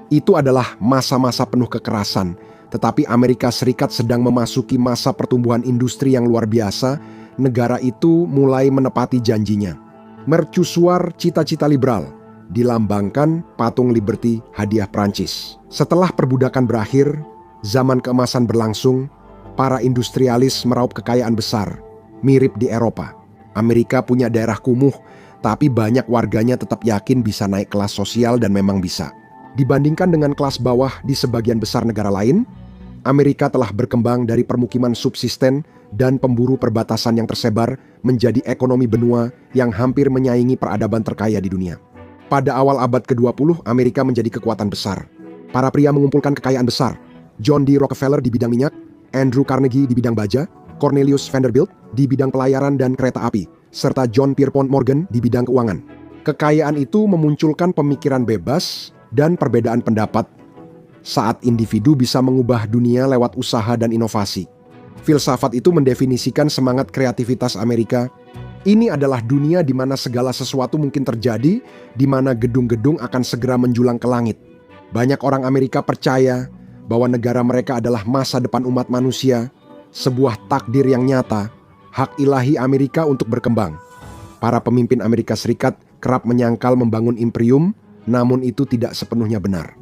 Itu adalah masa-masa penuh kekerasan, tetapi Amerika Serikat sedang memasuki masa pertumbuhan industri yang luar biasa. Negara itu mulai menepati janjinya. Mercusuar cita-cita liberal, dilambangkan patung Liberty hadiah Prancis. Setelah perbudakan berakhir, zaman keemasan berlangsung, para industrialis meraup kekayaan besar, mirip di Eropa. Amerika punya daerah kumuh, tapi banyak warganya tetap yakin bisa naik kelas sosial dan memang bisa. Dibandingkan dengan kelas bawah di sebagian besar negara lain, Amerika telah berkembang dari permukiman subsisten dan pemburu perbatasan yang tersebar menjadi ekonomi benua yang hampir menyaingi peradaban terkaya di dunia. Pada awal abad ke-20, Amerika menjadi kekuatan besar. Para pria mengumpulkan kekayaan besar. John D. Rockefeller di bidang minyak, Andrew Carnegie di bidang baja, Cornelius Vanderbilt di bidang pelayaran dan kereta api, serta John Pierpont Morgan di bidang keuangan. Kekayaan itu memunculkan pemikiran bebas dan perbedaan pendapat saat individu bisa mengubah dunia lewat usaha dan inovasi. Filsafat itu mendefinisikan semangat kreativitas Amerika. Ini adalah dunia di mana segala sesuatu mungkin terjadi, di mana gedung-gedung akan segera menjulang ke langit. Banyak orang Amerika percaya bahwa negara mereka adalah masa depan umat manusia, sebuah takdir yang nyata, hak ilahi Amerika untuk berkembang. Para pemimpin Amerika Serikat kerap menyangkal membangun imperium, Namun itu tidak sepenuhnya benar.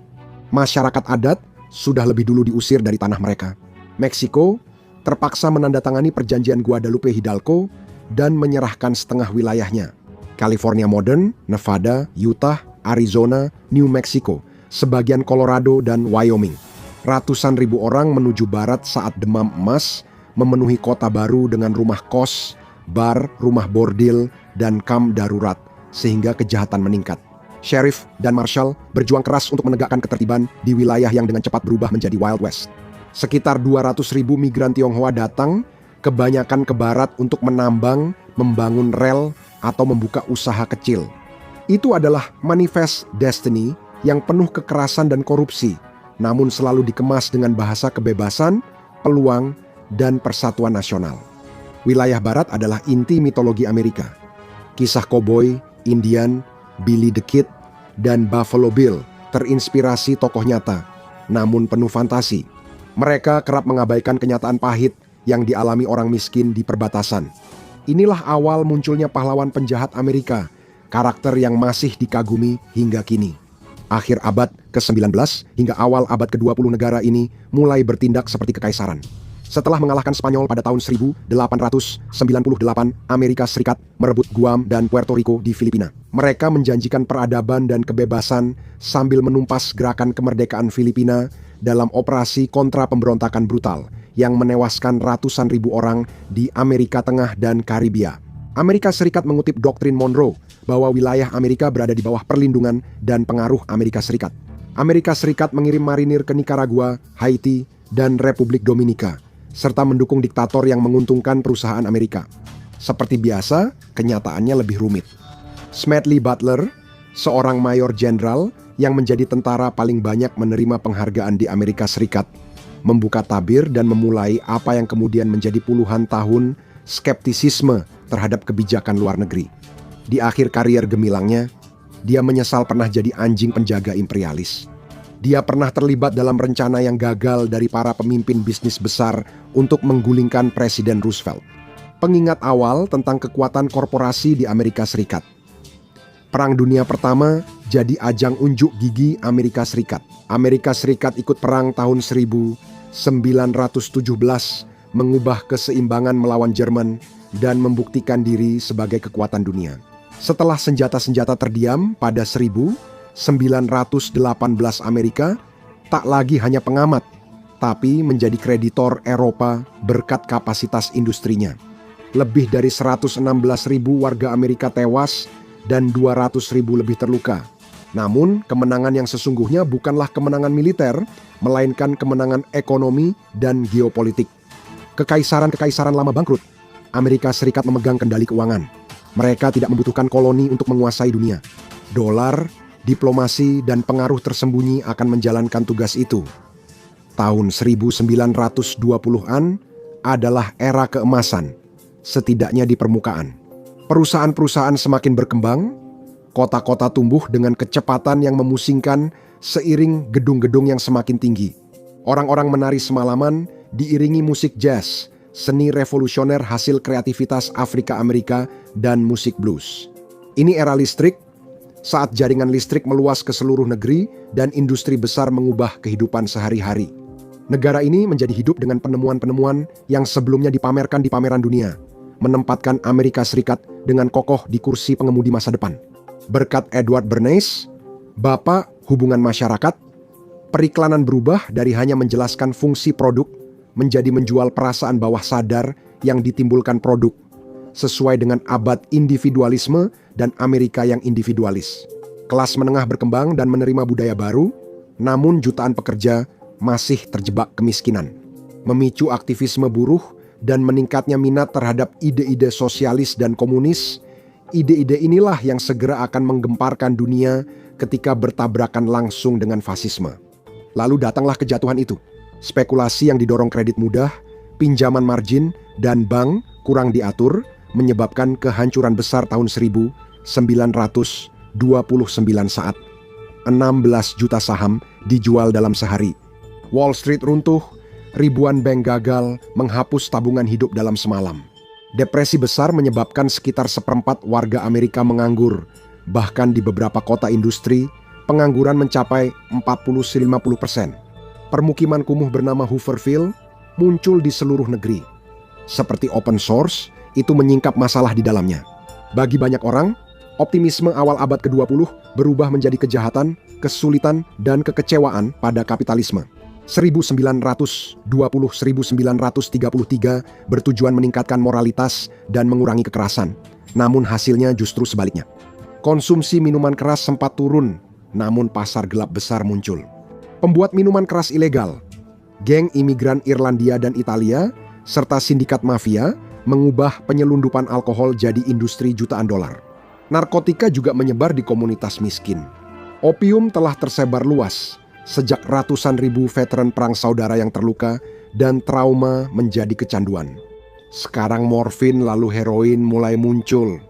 Masyarakat adat sudah lebih dulu diusir dari tanah mereka. Meksiko terpaksa menandatangani perjanjian Guadalupe Hidalgo dan menyerahkan setengah wilayahnya. California Modern, Nevada, Utah, Arizona, New Mexico, sebagian Colorado dan Wyoming. Ratusan ribu orang menuju barat saat demam emas memenuhi kota baru dengan rumah kos, bar, rumah bordil, dan kamp darurat, sehingga kejahatan meningkat. Sheriff dan Marshal berjuang keras untuk menegakkan ketertiban di wilayah yang dengan cepat berubah menjadi Wild West. Sekitar 200.000 migran Tionghoa datang, kebanyakan ke barat untuk menambang, membangun rel, atau membuka usaha kecil. Itu adalah manifest destiny yang penuh kekerasan dan korupsi, namun selalu dikemas dengan bahasa kebebasan, peluang, dan persatuan nasional. Wilayah barat adalah inti mitologi Amerika. Kisah koboi, Indian, Billy the Kid, dan Buffalo Bill terinspirasi tokoh nyata, namun penuh fantasi. Mereka kerap mengabaikan kenyataan pahit yang dialami orang miskin di perbatasan. Inilah awal munculnya pahlawan penjahat Amerika, karakter yang masih dikagumi hingga kini. Akhir abad ke-19 hingga awal abad ke-20 negara ini mulai bertindak seperti kekaisaran. Setelah mengalahkan Spanyol pada tahun 1898, Amerika Serikat merebut Guam dan Puerto Rico di Filipina. Mereka menjanjikan peradaban dan kebebasan sambil menumpas gerakan kemerdekaan Filipina dalam operasi kontra pemberontakan brutal yang menewaskan ratusan ribu orang di Amerika Tengah dan Karibia. Amerika Serikat mengutip doktrin Monroe bahwa wilayah Amerika berada di bawah perlindungan dan pengaruh Amerika Serikat. Amerika Serikat mengirim marinir ke Nicaragua, Haiti, dan Republik Dominika, serta mendukung diktator yang menguntungkan perusahaan Amerika. Seperti biasa, kenyataannya lebih rumit. Smedley Butler, seorang mayor jenderal yang menjadi tentara paling banyak menerima penghargaan di Amerika Serikat, membuka tabir dan memulai apa yang kemudian menjadi puluhan tahun skeptisisme terhadap kebijakan luar negeri. Di akhir karier gemilangnya, dia menyesal pernah jadi anjing penjaga imperialis. Dia pernah terlibat dalam rencana yang gagal dari para pemimpin bisnis besar untuk menggulingkan Presiden Roosevelt. Pengingat awal tentang kekuatan korporasi di Amerika Serikat. Perang Dunia Pertama jadi ajang unjuk gigi Amerika Serikat. Amerika Serikat ikut perang tahun 1917, mengubah keseimbangan melawan Jerman dan membuktikan diri sebagai kekuatan dunia. Setelah senjata-senjata terdiam pada 1918, Amerika tak lagi hanya pengamat, tapi menjadi kreditor Eropa berkat kapasitas industrinya. Lebih dari 116.000 warga Amerika tewas dan 200.000 lebih terluka. Namun, kemenangan yang sesungguhnya bukanlah kemenangan militer, melainkan kemenangan ekonomi dan geopolitik. Kekaisaran-kekaisaran lama bangkrut. Amerika Serikat memegang kendali keuangan. Mereka tidak membutuhkan koloni untuk menguasai dunia. Dolar, diplomasi, dan pengaruh tersembunyi akan menjalankan tugas itu. Tahun 1920-an adalah era keemasan, setidaknya di permukaan. Perusahaan-perusahaan semakin berkembang, kota-kota tumbuh dengan kecepatan yang memusingkan seiring gedung-gedung yang semakin tinggi. Orang-orang menari semalaman diiringi musik jazz, seni revolusioner hasil kreativitas Afrika Amerika, dan musik blues. Ini era listrik, saat jaringan listrik meluas ke seluruh negeri dan industri besar mengubah kehidupan sehari-hari. Negara ini menjadi hidup dengan penemuan-penemuan yang sebelumnya dipamerkan di pameran dunia, menempatkan Amerika Serikat dengan kokoh di kursi pengemudi masa depan. Berkat Edward Bernays, Bapak Hubungan Masyarakat, periklanan berubah dari hanya menjelaskan fungsi produk menjadi menjual perasaan bawah sadar yang ditimbulkan produk, sesuai dengan abad individualisme dan Amerika yang individualis. Kelas menengah berkembang dan menerima budaya baru, namun jutaan pekerja masih terjebak kemiskinan. Memicu aktivisme buruh dan meningkatnya minat terhadap ide-ide sosialis dan komunis. Ide-ide inilah yang segera akan menggemparkan dunia ketika bertabrakan langsung dengan fasisme. Lalu datanglah kejatuhan itu. Spekulasi yang didorong kredit mudah, pinjaman margin, dan bank kurang diatur menyebabkan kehancuran besar tahun 1929 saat 16 juta saham dijual dalam sehari. Wall Street runtuh, ribuan bank gagal, menghapus tabungan hidup dalam semalam. Depresi besar menyebabkan sekitar 1/4 warga Amerika menganggur. Bahkan di beberapa kota industri, Pengangguran mencapai 40-50%. Permukiman kumuh bernama Hooverville muncul di seluruh negeri. Seperti open source, itu menyingkap masalah di dalamnya. Bagi banyak orang, optimisme awal abad ke-20 berubah menjadi kejahatan, kesulitan, dan kekecewaan pada kapitalisme. 1933 bertujuan meningkatkan moralitas dan mengurangi kekerasan. Namun hasilnya justru sebaliknya. Konsumsi minuman keras sempat turun, namun pasar gelap besar muncul. Pembuat minuman keras ilegal, geng imigran Irlandia dan Italia, serta sindikat mafia mengubah penyelundupan alkohol jadi industri jutaan dolar. Narkotika juga menyebar di komunitas miskin. Opium telah tersebar luas, sejak ratusan ribu veteran perang saudara yang terluka dan trauma menjadi kecanduan. Sekarang morfin lalu heroin mulai muncul.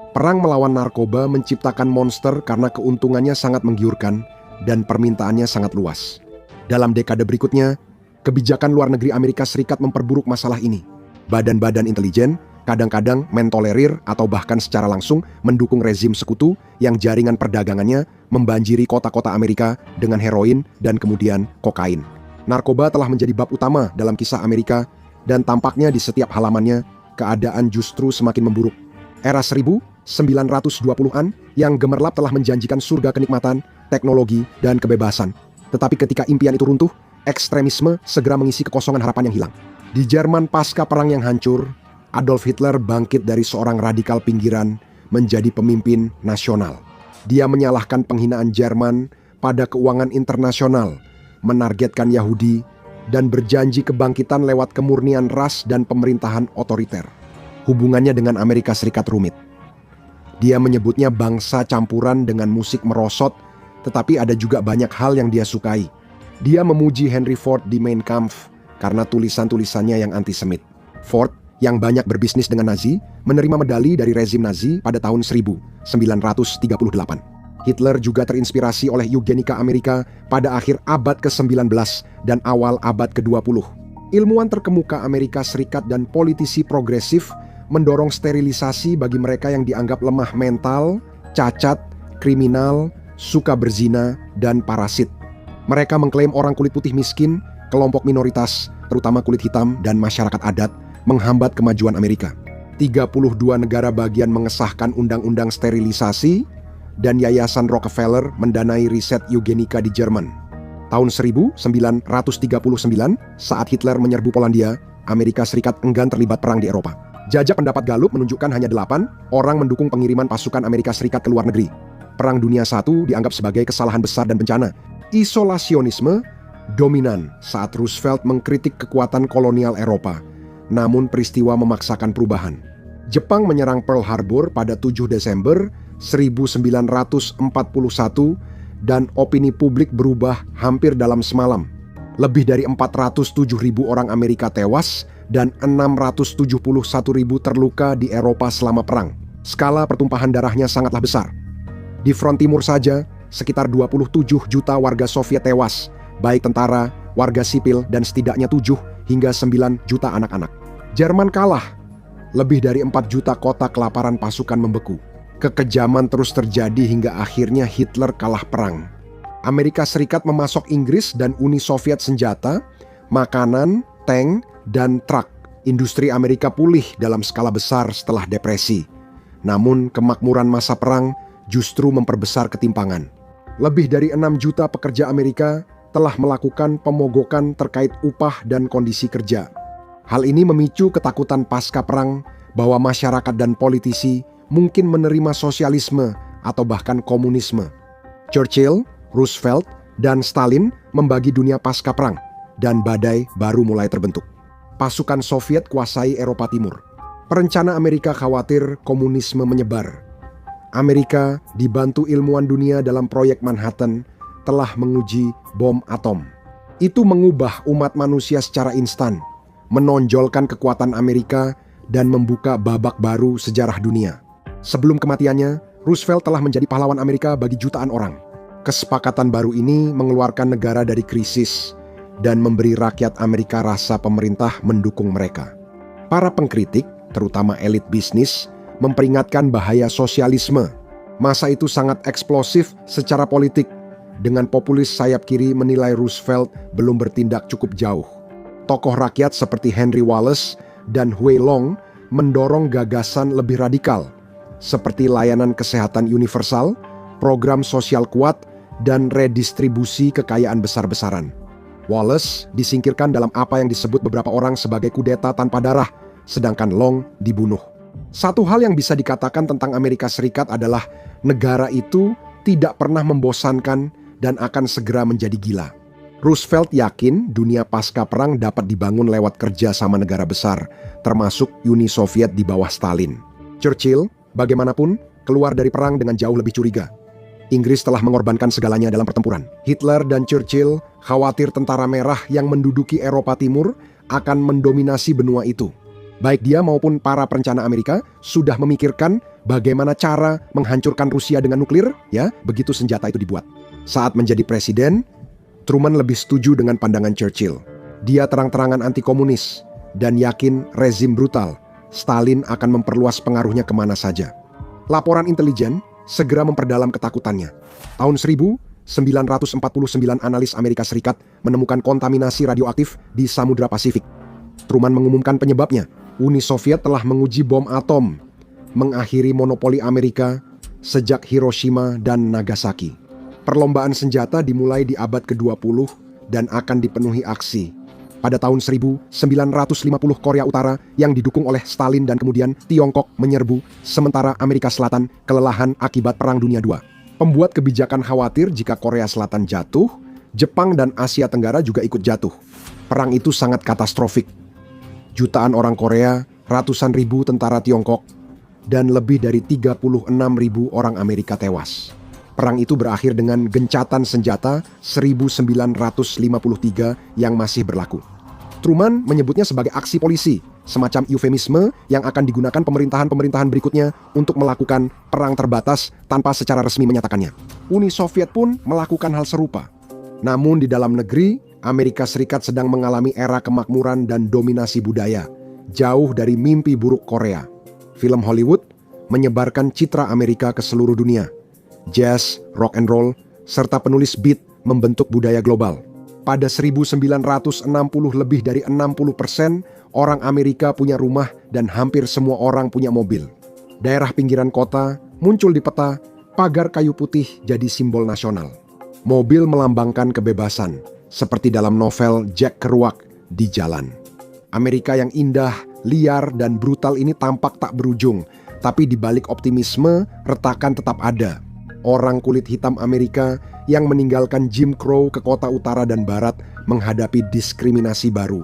Perang melawan narkoba menciptakan monster karena keuntungannya sangat menggiurkan dan permintaannya sangat luas. Dalam dekade berikutnya, kebijakan luar negeri Amerika Serikat memperburuk masalah ini. Badan-badan intelijen kadang-kadang mentolerir atau bahkan secara langsung mendukung rezim sekutu yang jaringan perdagangannya membanjiri kota-kota Amerika dengan heroin dan kemudian kokain. Narkoba telah menjadi bab utama dalam kisah Amerika dan tampaknya di setiap halamannya keadaan justru semakin memburuk. Era 1920-an yang gemerlap telah menjanjikan surga kenikmatan, teknologi, dan kebebasan. Tetapi ketika impian itu runtuh, ekstremisme segera mengisi kekosongan harapan yang hilang. Di Jerman pasca perang yang hancur, Adolf Hitler bangkit dari seorang radikal pinggiran menjadi pemimpin nasional. Dia menyalahkan penghinaan Jerman pada keuangan internasional, menargetkan Yahudi, dan berjanji kebangkitan lewat kemurnian ras dan pemerintahan otoriter. Hubungannya dengan Amerika Serikat rumit. Dia menyebutnya bangsa campuran dengan musik merosot, tetapi ada juga banyak hal yang dia sukai. Dia memuji Henry Ford di Mein Kampf karena tulisan-tulisannya yang antisemit. Ford, yang banyak berbisnis dengan Nazi, menerima medali dari rezim Nazi pada tahun 1938. Hitler juga terinspirasi oleh eugenika Amerika pada akhir abad ke-19 dan awal abad ke-20. Ilmuwan terkemuka Amerika Serikat dan politisi progresif mendorong sterilisasi bagi mereka yang dianggap lemah mental, cacat, kriminal, suka berzina, dan parasit. Mereka mengklaim orang kulit putih miskin, kelompok minoritas, terutama kulit hitam dan masyarakat adat, menghambat kemajuan Amerika. 32 negara bagian mengesahkan undang-undang sterilisasi, dan Yayasan Rockefeller mendanai riset eugenika di Jerman. Tahun 1939, saat Hitler menyerbu Polandia, Amerika Serikat enggan terlibat perang di Eropa. Jajak pendapat Gallup menunjukkan hanya 8 orang mendukung pengiriman pasukan Amerika Serikat ke luar negeri. Perang Dunia I dianggap sebagai kesalahan besar dan bencana. Isolasionisme dominan saat Roosevelt mengkritik kekuatan kolonial Eropa, namun peristiwa memaksakan perubahan. Jepang menyerang Pearl Harbor pada 7 Desember 1941 dan opini publik berubah hampir dalam semalam. Lebih dari 407.000 orang Amerika tewas dan 671.000 terluka di Eropa selama perang. Skala pertumpahan darahnya sangatlah besar. Di front timur saja, sekitar 27 juta warga Soviet tewas, baik tentara, warga sipil, dan setidaknya 7 hingga 9 juta anak-anak. Jerman kalah. Lebih dari 4 juta kota kelaparan pasukan membeku. Kekejaman terus terjadi hingga akhirnya Hitler kalah perang. Amerika Serikat memasok Inggris dan Uni Soviet senjata, makanan, tank, dan truk. Industri Amerika pulih dalam skala besar setelah depresi. Namun kemakmuran masa perang justru memperbesar ketimpangan. Lebih dari 6 juta pekerja Amerika telah melakukan pemogokan terkait upah dan kondisi kerja. Hal ini memicu ketakutan pasca perang bahwa masyarakat dan politisi mungkin menerima sosialisme atau bahkan komunisme. Churchill, Roosevelt, dan Stalin membagi dunia pasca perang, dan badai baru mulai terbentuk. Pasukan Soviet kuasai Eropa Timur. Perencana Amerika khawatir komunisme menyebar. Amerika, dibantu ilmuwan dunia dalam proyek Manhattan, telah menguji bom atom. Itu mengubah umat manusia secara instan, menonjolkan kekuatan Amerika, dan membuka babak baru sejarah dunia. Sebelum kematiannya, Roosevelt telah menjadi pahlawan Amerika bagi jutaan orang. Kesepakatan baru ini mengeluarkan negara dari krisis dan memberi rakyat Amerika rasa pemerintah mendukung mereka. Para pengkritik, terutama elit bisnis, memperingatkan bahaya sosialisme. Masa itu sangat eksplosif secara politik dengan populis sayap kiri menilai Roosevelt belum bertindak cukup jauh. Tokoh rakyat seperti Henry Wallace dan Huey Long mendorong gagasan lebih radikal, seperti layanan kesehatan universal, program sosial kuat, dan redistribusi kekayaan besar-besaran. Wallace disingkirkan dalam apa yang disebut beberapa orang sebagai kudeta tanpa darah, sedangkan Long dibunuh. Satu hal yang bisa dikatakan tentang Amerika Serikat adalah negara itu tidak pernah membosankan dan akan segera menjadi gila. Roosevelt yakin dunia pasca perang dapat dibangun lewat kerja sama negara besar, termasuk Uni Soviet di bawah Stalin. Churchill, bagaimanapun, keluar dari perang dengan jauh lebih curiga. Inggris telah mengorbankan segalanya dalam pertempuran. Hitler dan Churchill khawatir tentara merah yang menduduki Eropa Timur akan mendominasi benua itu. Baik dia maupun para perencana Amerika sudah memikirkan bagaimana cara menghancurkan Rusia dengan nuklir, ya, begitu senjata itu dibuat. Saat menjadi presiden, Truman lebih setuju dengan pandangan Churchill. Dia terang-terangan anti-komunis dan yakin rezim brutal. Stalin akan memperluas pengaruhnya kemana saja. Laporan intelijen segera memperdalam ketakutannya. Tahun 1949 analis Amerika Serikat menemukan kontaminasi radioaktif di Samudra Pasifik. Truman mengumumkan penyebabnya. Uni Soviet telah menguji bom atom, mengakhiri monopoli Amerika sejak Hiroshima dan Nagasaki. Perlombaan senjata dimulai di abad ke-20 dan akan dipenuhi aksi. Pada tahun 1950 Korea Utara yang didukung oleh Stalin dan kemudian Tiongkok menyerbu, sementara Amerika Selatan kelelahan akibat Perang Dunia II. Pembuat kebijakan khawatir jika Korea Selatan jatuh, Jepang dan Asia Tenggara juga ikut jatuh. Perang itu sangat katastrofik. Jutaan orang Korea, ratusan ribu tentara Tiongkok, dan lebih dari 36.000 orang Amerika tewas. Perang itu berakhir dengan gencatan senjata 1953 yang masih berlaku. Truman menyebutnya sebagai aksi polisi, semacam eufemisme yang akan digunakan pemerintahan-pemerintahan berikutnya untuk melakukan perang terbatas tanpa secara resmi menyatakannya. Uni Soviet pun melakukan hal serupa. Namun di dalam negeri, Amerika Serikat sedang mengalami era kemakmuran dan dominasi budaya, jauh dari mimpi buruk Korea. Film Hollywood menyebarkan citra Amerika ke seluruh dunia. Jazz, rock and roll, serta penulis beat membentuk budaya global. Pada 1960 lebih dari 60% orang Amerika punya rumah dan hampir semua orang punya mobil. Daerah pinggiran kota muncul di peta, pagar kayu putih jadi simbol nasional. Mobil melambangkan kebebasan, seperti dalam novel Jack Kerouac di Jalan. Amerika yang indah, liar, dan brutal ini tampak tak berujung, tapi di balik optimisme, retakan tetap ada. Orang kulit hitam Amerika yang meninggalkan Jim Crow ke kota utara dan barat menghadapi diskriminasi baru.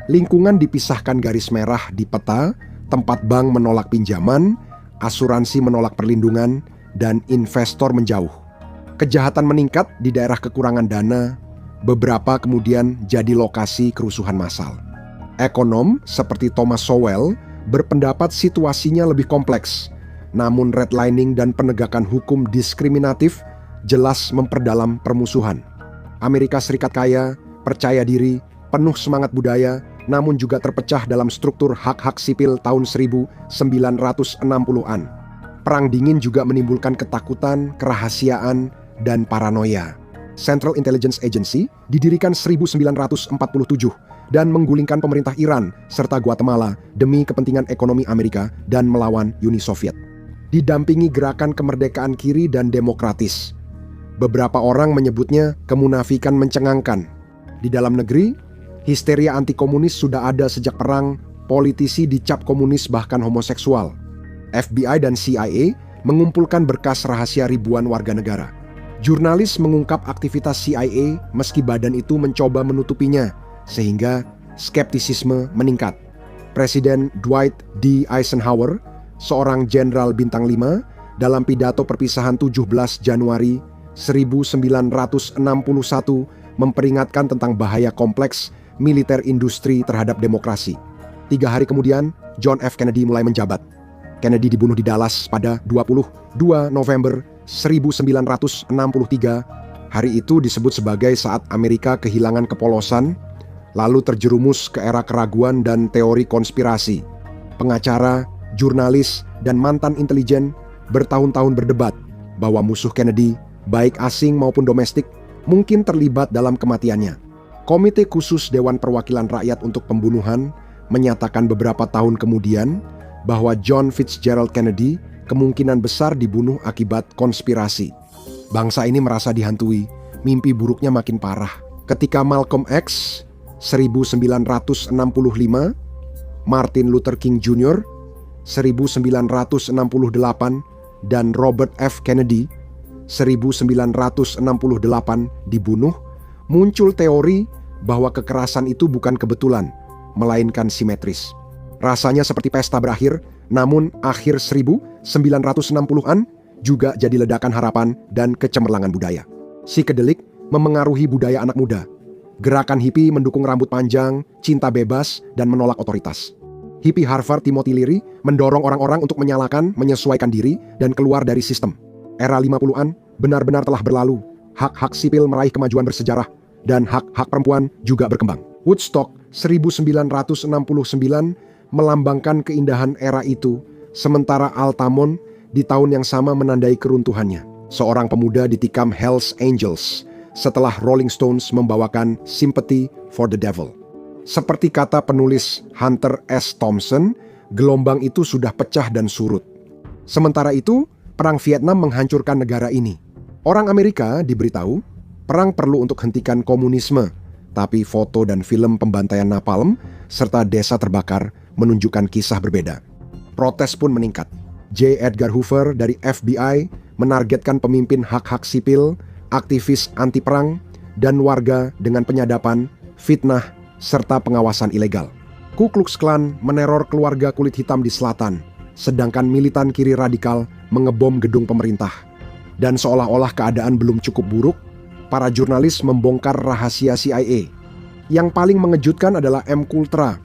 Lingkungan dipisahkan garis merah di peta, tempat bank menolak pinjaman, asuransi menolak perlindungan, dan investor menjauh. Kejahatan meningkat di daerah kekurangan dana, beberapa kemudian jadi lokasi kerusuhan massal. Ekonom seperti Thomas Sowell berpendapat situasinya lebih kompleks. Namun redlining dan penegakan hukum diskriminatif jelas memperdalam permusuhan. Amerika Serikat kaya, percaya diri, penuh semangat budaya, namun juga terpecah dalam struktur hak-hak sipil tahun 1960-an. Perang dingin juga menimbulkan ketakutan, kerahasiaan, dan paranoia. Central Intelligence Agency didirikan 1947 dan menggulingkan pemerintah Iran serta Guatemala demi kepentingan ekonomi Amerika dan melawan Uni Soviet. Didampingi gerakan kemerdekaan kiri dan demokratis. Beberapa orang menyebutnya kemunafikan mencengangkan. Di dalam negeri, histeria anti-komunis sudah ada sejak perang, politisi dicap komunis bahkan homoseksual. FBI dan CIA mengumpulkan berkas rahasia ribuan warga negara. Jurnalis mengungkap aktivitas CIA meski badan itu mencoba menutupinya, sehingga skeptisisme meningkat. Presiden Dwight D. Eisenhower, seorang jenderal bintang 5, dalam pidato perpisahan 17 Januari 1961 memperingatkan tentang bahaya kompleks militer industri terhadap demokrasi. 3 hari kemudian, John F. Kennedy mulai menjabat. Kennedy dibunuh di Dallas pada 22 November 1963. Hari itu disebut sebagai saat Amerika kehilangan kepolosan, lalu terjerumus ke era keraguan dan teori konspirasi. Pengacara, jurnalis, dan mantan intelijen bertahun-tahun berdebat bahwa musuh Kennedy baik asing maupun domestik, mungkin terlibat dalam kematiannya. Komite Khusus Dewan Perwakilan Rakyat untuk Pembunuhan menyatakan beberapa tahun kemudian bahwa John Fitzgerald Kennedy kemungkinan besar dibunuh akibat konspirasi. Bangsa ini merasa dihantui, mimpi buruknya makin parah. Ketika Malcolm X 1965, Martin Luther King Jr. 1968, dan Robert F. Kennedy 1968 dibunuh, muncul teori bahwa kekerasan itu bukan kebetulan, melainkan simetris. Rasanya seperti pesta berakhir, namun akhir 1960-an juga jadi ledakan harapan dan kecemerlangan budaya. Psikedelik memengaruhi budaya anak muda. Gerakan hippie mendukung rambut panjang, cinta bebas, dan menolak otoritas. Hippie Harvard Timothy Leary mendorong orang-orang untuk menyalakan, menyesuaikan diri, dan keluar dari sistem. Era 50-an benar-benar telah berlalu. Hak-hak sipil meraih kemajuan bersejarah, dan hak-hak perempuan juga berkembang. Woodstock 1969 melambangkan keindahan era itu, sementara Altamont di tahun yang sama menandai keruntuhannya. Seorang pemuda ditikam Hells Angels setelah Rolling Stones membawakan Sympathy for the Devil. Seperti kata penulis Hunter S. Thompson, gelombang itu sudah pecah dan surut. Sementara itu, Perang Vietnam menghancurkan negara ini. Orang Amerika diberitahu, perang perlu untuk hentikan komunisme, tapi foto dan film pembantaian napalm serta desa terbakar menunjukkan kisah berbeda. Protes pun meningkat. J. Edgar Hoover dari FBI menargetkan pemimpin hak-hak sipil, aktivis anti-perang, dan warga dengan penyadapan, fitnah, serta pengawasan ilegal. Ku Klux Klan meneror keluarga kulit hitam di selatan, sedangkan militan kiri radikal mengebom gedung pemerintah. Dan seolah-olah keadaan belum cukup buruk, para jurnalis membongkar rahasia CIA. Yang paling mengejutkan adalah MKUltra,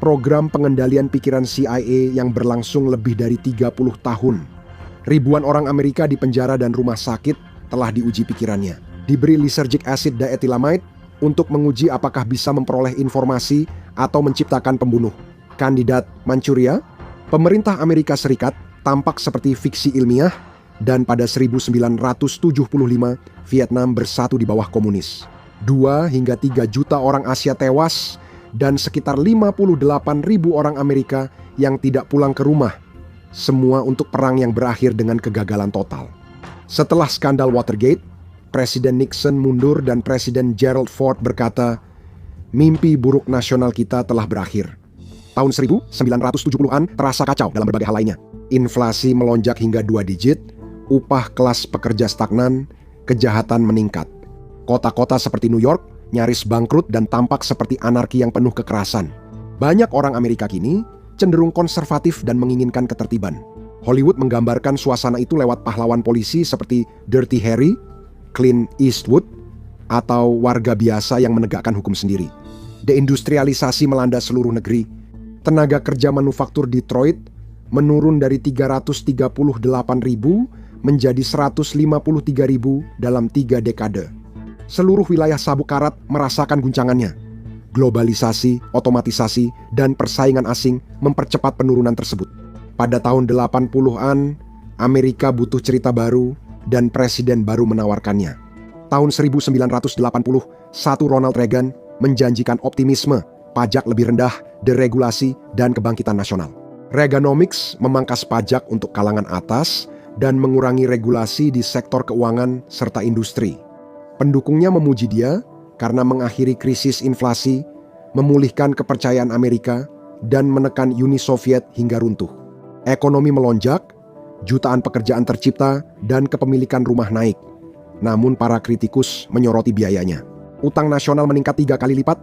program pengendalian pikiran CIA yang berlangsung lebih dari 30 tahun. Ribuan orang Amerika di penjara dan rumah sakit telah diuji pikirannya. Diberi lysergic acid diethylamide untuk menguji apakah bisa memperoleh informasi atau menciptakan pembunuh. Kandidat Manchuria, pemerintah Amerika Serikat tampak seperti fiksi ilmiah, dan pada 1975 Vietnam bersatu di bawah komunis. 2 hingga 3 juta orang Asia tewas dan sekitar 58.000 orang Amerika yang tidak pulang ke rumah. Semua untuk perang yang berakhir dengan kegagalan total. Setelah skandal Watergate, Presiden Nixon mundur dan Presiden Gerald Ford berkata, "Mimpi buruk nasional kita telah berakhir." Tahun 1970-an terasa kacau dalam berbagai hal lainnya. Inflasi melonjak hingga 2 digit, upah kelas pekerja stagnan, kejahatan meningkat. Kota-kota seperti New York nyaris bangkrut dan tampak seperti anarki yang penuh kekerasan. Banyak orang Amerika kini cenderung konservatif dan menginginkan ketertiban. Hollywood menggambarkan suasana itu lewat pahlawan polisi seperti Dirty Harry, Clint Eastwood, atau warga biasa yang menegakkan hukum sendiri. Deindustrialisasi melanda seluruh negeri. Tenaga kerja manufaktur Detroit menurun dari 338.000 menjadi 153.000 dalam 3 dekade. Seluruh wilayah sabuk karat merasakan guncangannya. Globalisasi, otomatisasi, dan persaingan asing mempercepat penurunan tersebut. Pada tahun 80-an, Amerika butuh cerita baru dan presiden baru menawarkannya. Tahun 1981, Ronald Reagan menjanjikan optimisme, pajak lebih rendah, deregulasi, dan kebangkitan nasional. Reaganomics memangkas pajak untuk kalangan atas dan mengurangi regulasi di sektor keuangan serta industri. Pendukungnya memuji dia karena mengakhiri krisis inflasi, memulihkan kepercayaan Amerika, dan menekan Uni Soviet hingga runtuh. Ekonomi melonjak, jutaan pekerjaan tercipta, dan kepemilikan rumah naik. Namun para kritikus menyoroti biayanya. Utang nasional meningkat 3 kali lipat,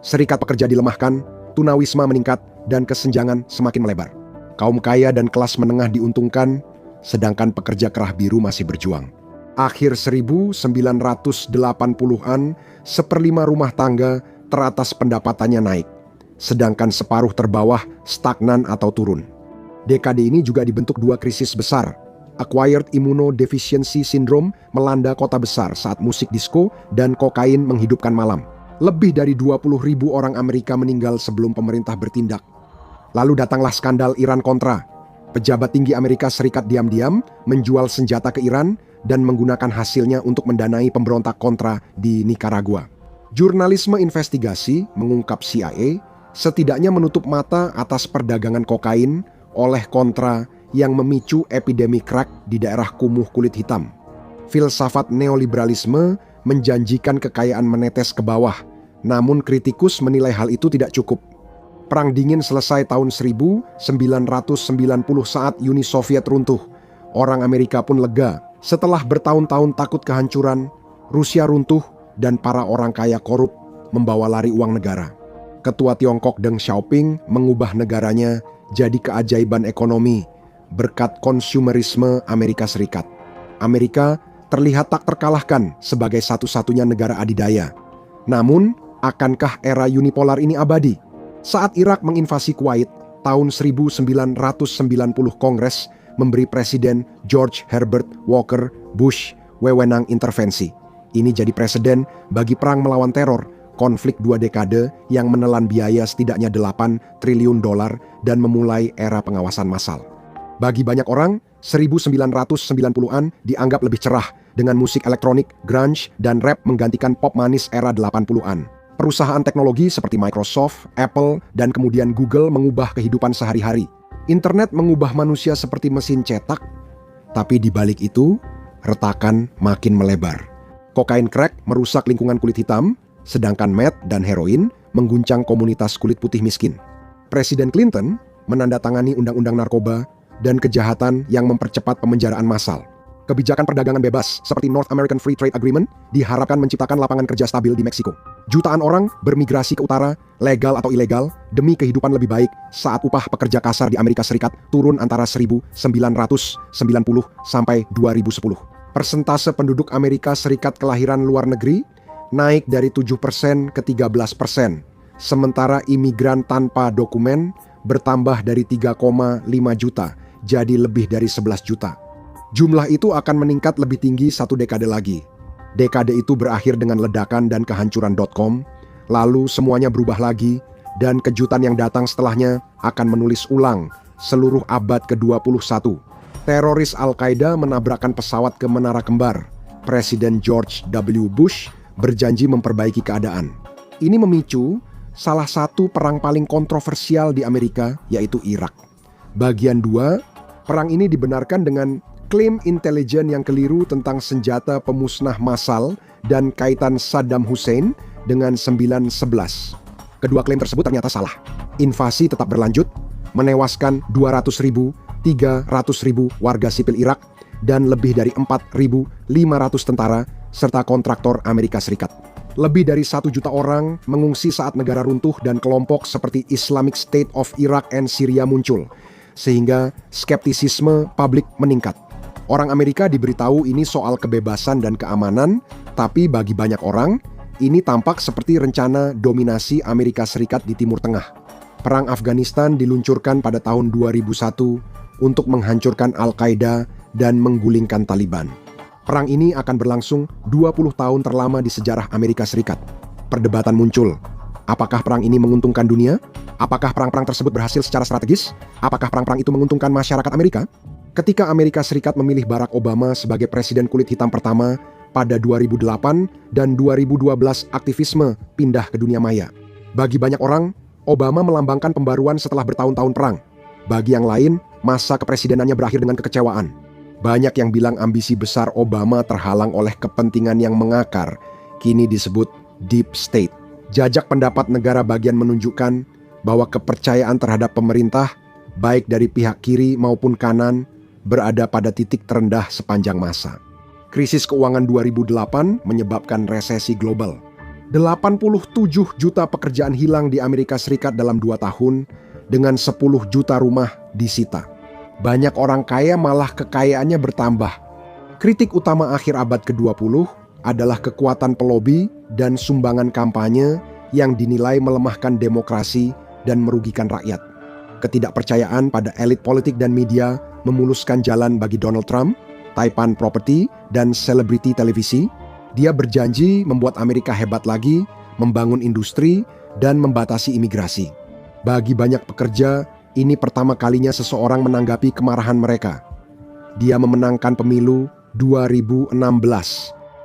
serikat pekerja dilemahkan, tunawisma meningkat, dan kesenjangan semakin melebar. Kaum kaya dan kelas menengah diuntungkan, sedangkan pekerja kerah biru masih berjuang. Akhir 1980-an, 1/5 rumah tangga teratas pendapatannya naik, sedangkan separuh terbawah stagnan atau turun. Dekade ini juga dibentuk 2 krisis besar. Acquired Immunodeficiency Syndrome melanda kota besar saat musik disco dan kokain menghidupkan malam. Lebih dari 20.000 orang Amerika meninggal sebelum pemerintah bertindak. Lalu datanglah skandal Iran Contra. Pejabat tinggi Amerika Serikat diam-diam menjual senjata ke Iran dan menggunakan hasilnya untuk mendanai pemberontak kontra di Nicaragua. Jurnalisme investigasi mengungkap CIA setidaknya menutup mata atas perdagangan kokain oleh kontra yang memicu epidemi crack di daerah kumuh kulit hitam. Filsafat neoliberalisme menjanjikan kekayaan menetes ke bawah, namun kritikus menilai hal itu tidak cukup. Perang Dingin selesai tahun 1990 saat Uni Soviet runtuh. Orang Amerika pun lega. Setelah bertahun-tahun takut kehancuran, Rusia runtuh dan para orang kaya korup membawa lari uang negara. Ketua Tiongkok Deng Xiaoping mengubah negaranya jadi keajaiban ekonomi berkat konsumerisme Amerika Serikat. Amerika terlihat tak terkalahkan sebagai satu-satunya negara adidaya. Namun, akankah era unipolar ini abadi? Saat Irak menginvasi Kuwait, tahun 1990 Kongres memberi Presiden George Herbert Walker Bush wewenang intervensi. Ini jadi presiden bagi perang melawan teror, konflik 2 dekade yang menelan biaya setidaknya 8 triliun dolar dan memulai era pengawasan massal. Bagi banyak orang, 1990-an dianggap lebih cerah dengan musik elektronik, grunge, dan rap menggantikan pop manis era 80-an. Perusahaan teknologi seperti Microsoft, Apple, dan kemudian Google mengubah kehidupan sehari-hari. Internet mengubah manusia seperti mesin cetak, tapi di balik itu, retakan makin melebar. Kokain crack merusak lingkungan kulit hitam, sedangkan meth dan heroin mengguncang komunitas kulit putih miskin. Presiden Clinton menandatangani undang-undang narkoba dan kejahatan yang mempercepat pemenjaraan massal. Kebijakan perdagangan bebas seperti North American Free Trade Agreement diharapkan menciptakan lapangan kerja stabil di Meksiko. Jutaan orang bermigrasi ke utara, legal atau ilegal, demi kehidupan lebih baik saat upah pekerja kasar di Amerika Serikat turun antara 1990 sampai 2010. Persentase penduduk Amerika Serikat kelahiran luar negeri naik dari 7% ke 13%, sementara imigran tanpa dokumen bertambah dari 3,5 juta jadi lebih dari 11 juta. Jumlah itu akan meningkat lebih tinggi 1 dekade lagi. Dekade itu berakhir dengan ledakan dan kehancuran .com, lalu semuanya berubah lagi, dan kejutan yang datang setelahnya akan menulis ulang seluruh abad ke-21. Teroris Al-Qaeda menabrakkan pesawat ke Menara Kembar. Presiden George W. Bush berjanji memperbaiki keadaan. Ini memicu salah satu perang paling kontroversial di Amerika, yaitu Irak. Bagian 2, perang ini dibenarkan dengan klaim intelijen yang keliru tentang senjata pemusnah massal dan kaitan Saddam Hussein dengan 9/11. Kedua klaim tersebut ternyata salah. Invasi tetap berlanjut, menewaskan 200.000, 300.000 warga sipil Irak, dan lebih dari 4.500 tentara serta kontraktor Amerika Serikat. Lebih dari 1 juta orang mengungsi saat negara runtuh dan kelompok seperti Islamic State of Iraq and Syria muncul, sehingga skeptisisme publik meningkat. Orang Amerika diberitahu ini soal kebebasan dan keamanan, tapi bagi banyak orang, ini tampak seperti rencana dominasi Amerika Serikat di Timur Tengah. Perang Afghanistan diluncurkan pada tahun 2001 untuk menghancurkan Al-Qaeda dan menggulingkan Taliban. Perang ini akan berlangsung 20 tahun terlama di sejarah Amerika Serikat. Perdebatan muncul. Apakah perang ini menguntungkan dunia? Apakah perang-perang tersebut berhasil secara strategis? Apakah perang-perang itu menguntungkan masyarakat Amerika? Ketika Amerika Serikat memilih Barack Obama sebagai presiden kulit hitam pertama pada 2008 dan 2012, aktivisme pindah ke dunia maya. Bagi banyak orang, Obama melambangkan pembaruan setelah bertahun-tahun perang. Bagi yang lain, masa kepresidenannya berakhir dengan kekecewaan. Banyak yang bilang ambisi besar Obama terhalang oleh kepentingan yang mengakar, kini disebut deep state. Jajak pendapat negara bagian menunjukkan bahwa kepercayaan terhadap pemerintah, baik dari pihak kiri maupun kanan, berada pada titik terendah sepanjang masa. Krisis keuangan 2008 menyebabkan resesi global. 87 juta pekerjaan hilang di Amerika Serikat dalam 2 tahun, dengan 10 juta rumah disita. Banyak orang kaya malah kekayaannya bertambah. Kritik utama akhir abad ke-20 adalah kekuatan pelobi dan sumbangan kampanye yang dinilai melemahkan demokrasi dan merugikan rakyat. Ketidakpercayaan pada elit politik dan media memuluskan jalan bagi Donald Trump, Taipan Property, dan selebriti televisi. Dia berjanji membuat Amerika hebat lagi, membangun industri, dan membatasi imigrasi. Bagi banyak pekerja, ini pertama kalinya seseorang menanggapi kemarahan mereka. Dia memenangkan pemilu 2016.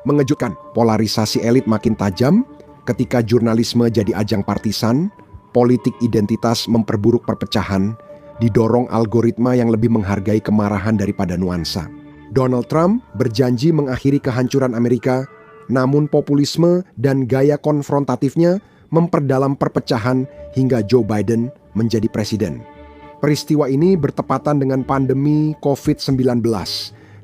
Mengejutkan, polarisasi elit makin tajam ketika jurnalisme jadi ajang partisan, politik identitas memperburuk perpecahan, didorong algoritma yang lebih menghargai kemarahan daripada nuansa. Donald Trump berjanji mengakhiri kehancuran Amerika, namun populisme dan gaya konfrontatifnya memperdalam perpecahan hingga Joe Biden menjadi presiden. Peristiwa ini bertepatan dengan pandemi COVID-19,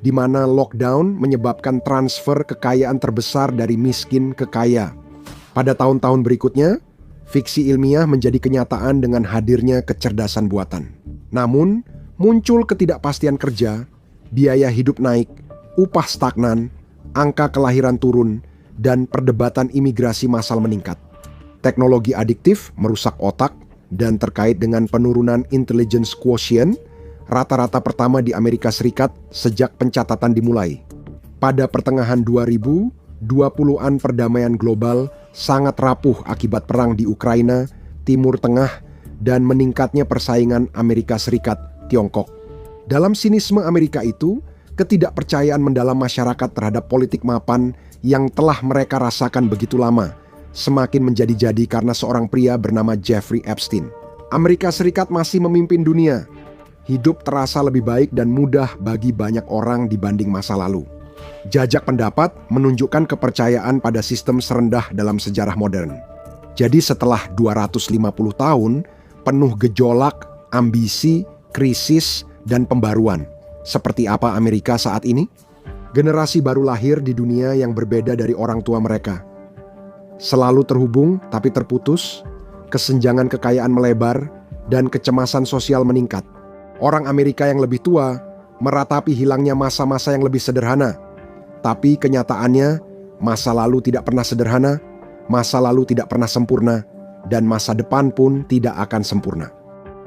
di mana lockdown menyebabkan transfer kekayaan terbesar dari miskin ke kaya. Pada tahun-tahun berikutnya, fiksi ilmiah menjadi kenyataan dengan hadirnya kecerdasan buatan. Namun, muncul ketidakpastian kerja, biaya hidup naik, upah stagnan, angka kelahiran turun, dan perdebatan imigrasi massal meningkat. Teknologi adiktif merusak otak dan terkait dengan penurunan intelligence quotient, rata-rata pertama di Amerika Serikat sejak pencatatan dimulai. Pada pertengahan 2020-an perdamaian global sangat rapuh akibat perang di Ukraina, Timur Tengah, dan meningkatnya persaingan Amerika Serikat-Tiongkok. Dalam sinisme Amerika itu, ketidakpercayaan mendalam masyarakat terhadap politik mapan yang telah mereka rasakan begitu lama semakin menjadi-jadi karena seorang pria bernama Jeffrey Epstein. Amerika Serikat masih memimpin dunia. Hidup terasa lebih baik dan mudah bagi banyak orang dibanding masa lalu. Jajak pendapat menunjukkan kepercayaan pada sistem serendah dalam sejarah modern. Jadi setelah 250 tahun, penuh gejolak, ambisi, krisis, dan pembaruan. Seperti apa Amerika saat ini? Generasi baru lahir di dunia yang berbeda dari orang tua mereka. Selalu terhubung tapi terputus, kesenjangan kekayaan melebar, dan kecemasan sosial meningkat. Orang Amerika yang lebih tua meratapi hilangnya masa-masa yang lebih sederhana. Tapi kenyataannya, masa lalu tidak pernah sederhana, masa lalu tidak pernah sempurna, dan masa depan pun tidak akan sempurna.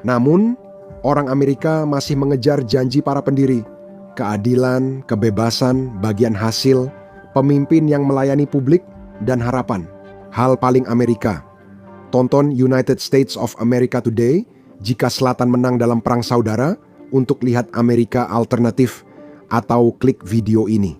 Namun, orang Amerika masih mengejar janji para pendiri, keadilan, kebebasan, bagian hasil, pemimpin yang melayani publik, dan harapan. Hal paling Amerika. Tonton United States of America Today jika Selatan menang dalam perang saudara untuk lihat Amerika alternatif atau klik video ini.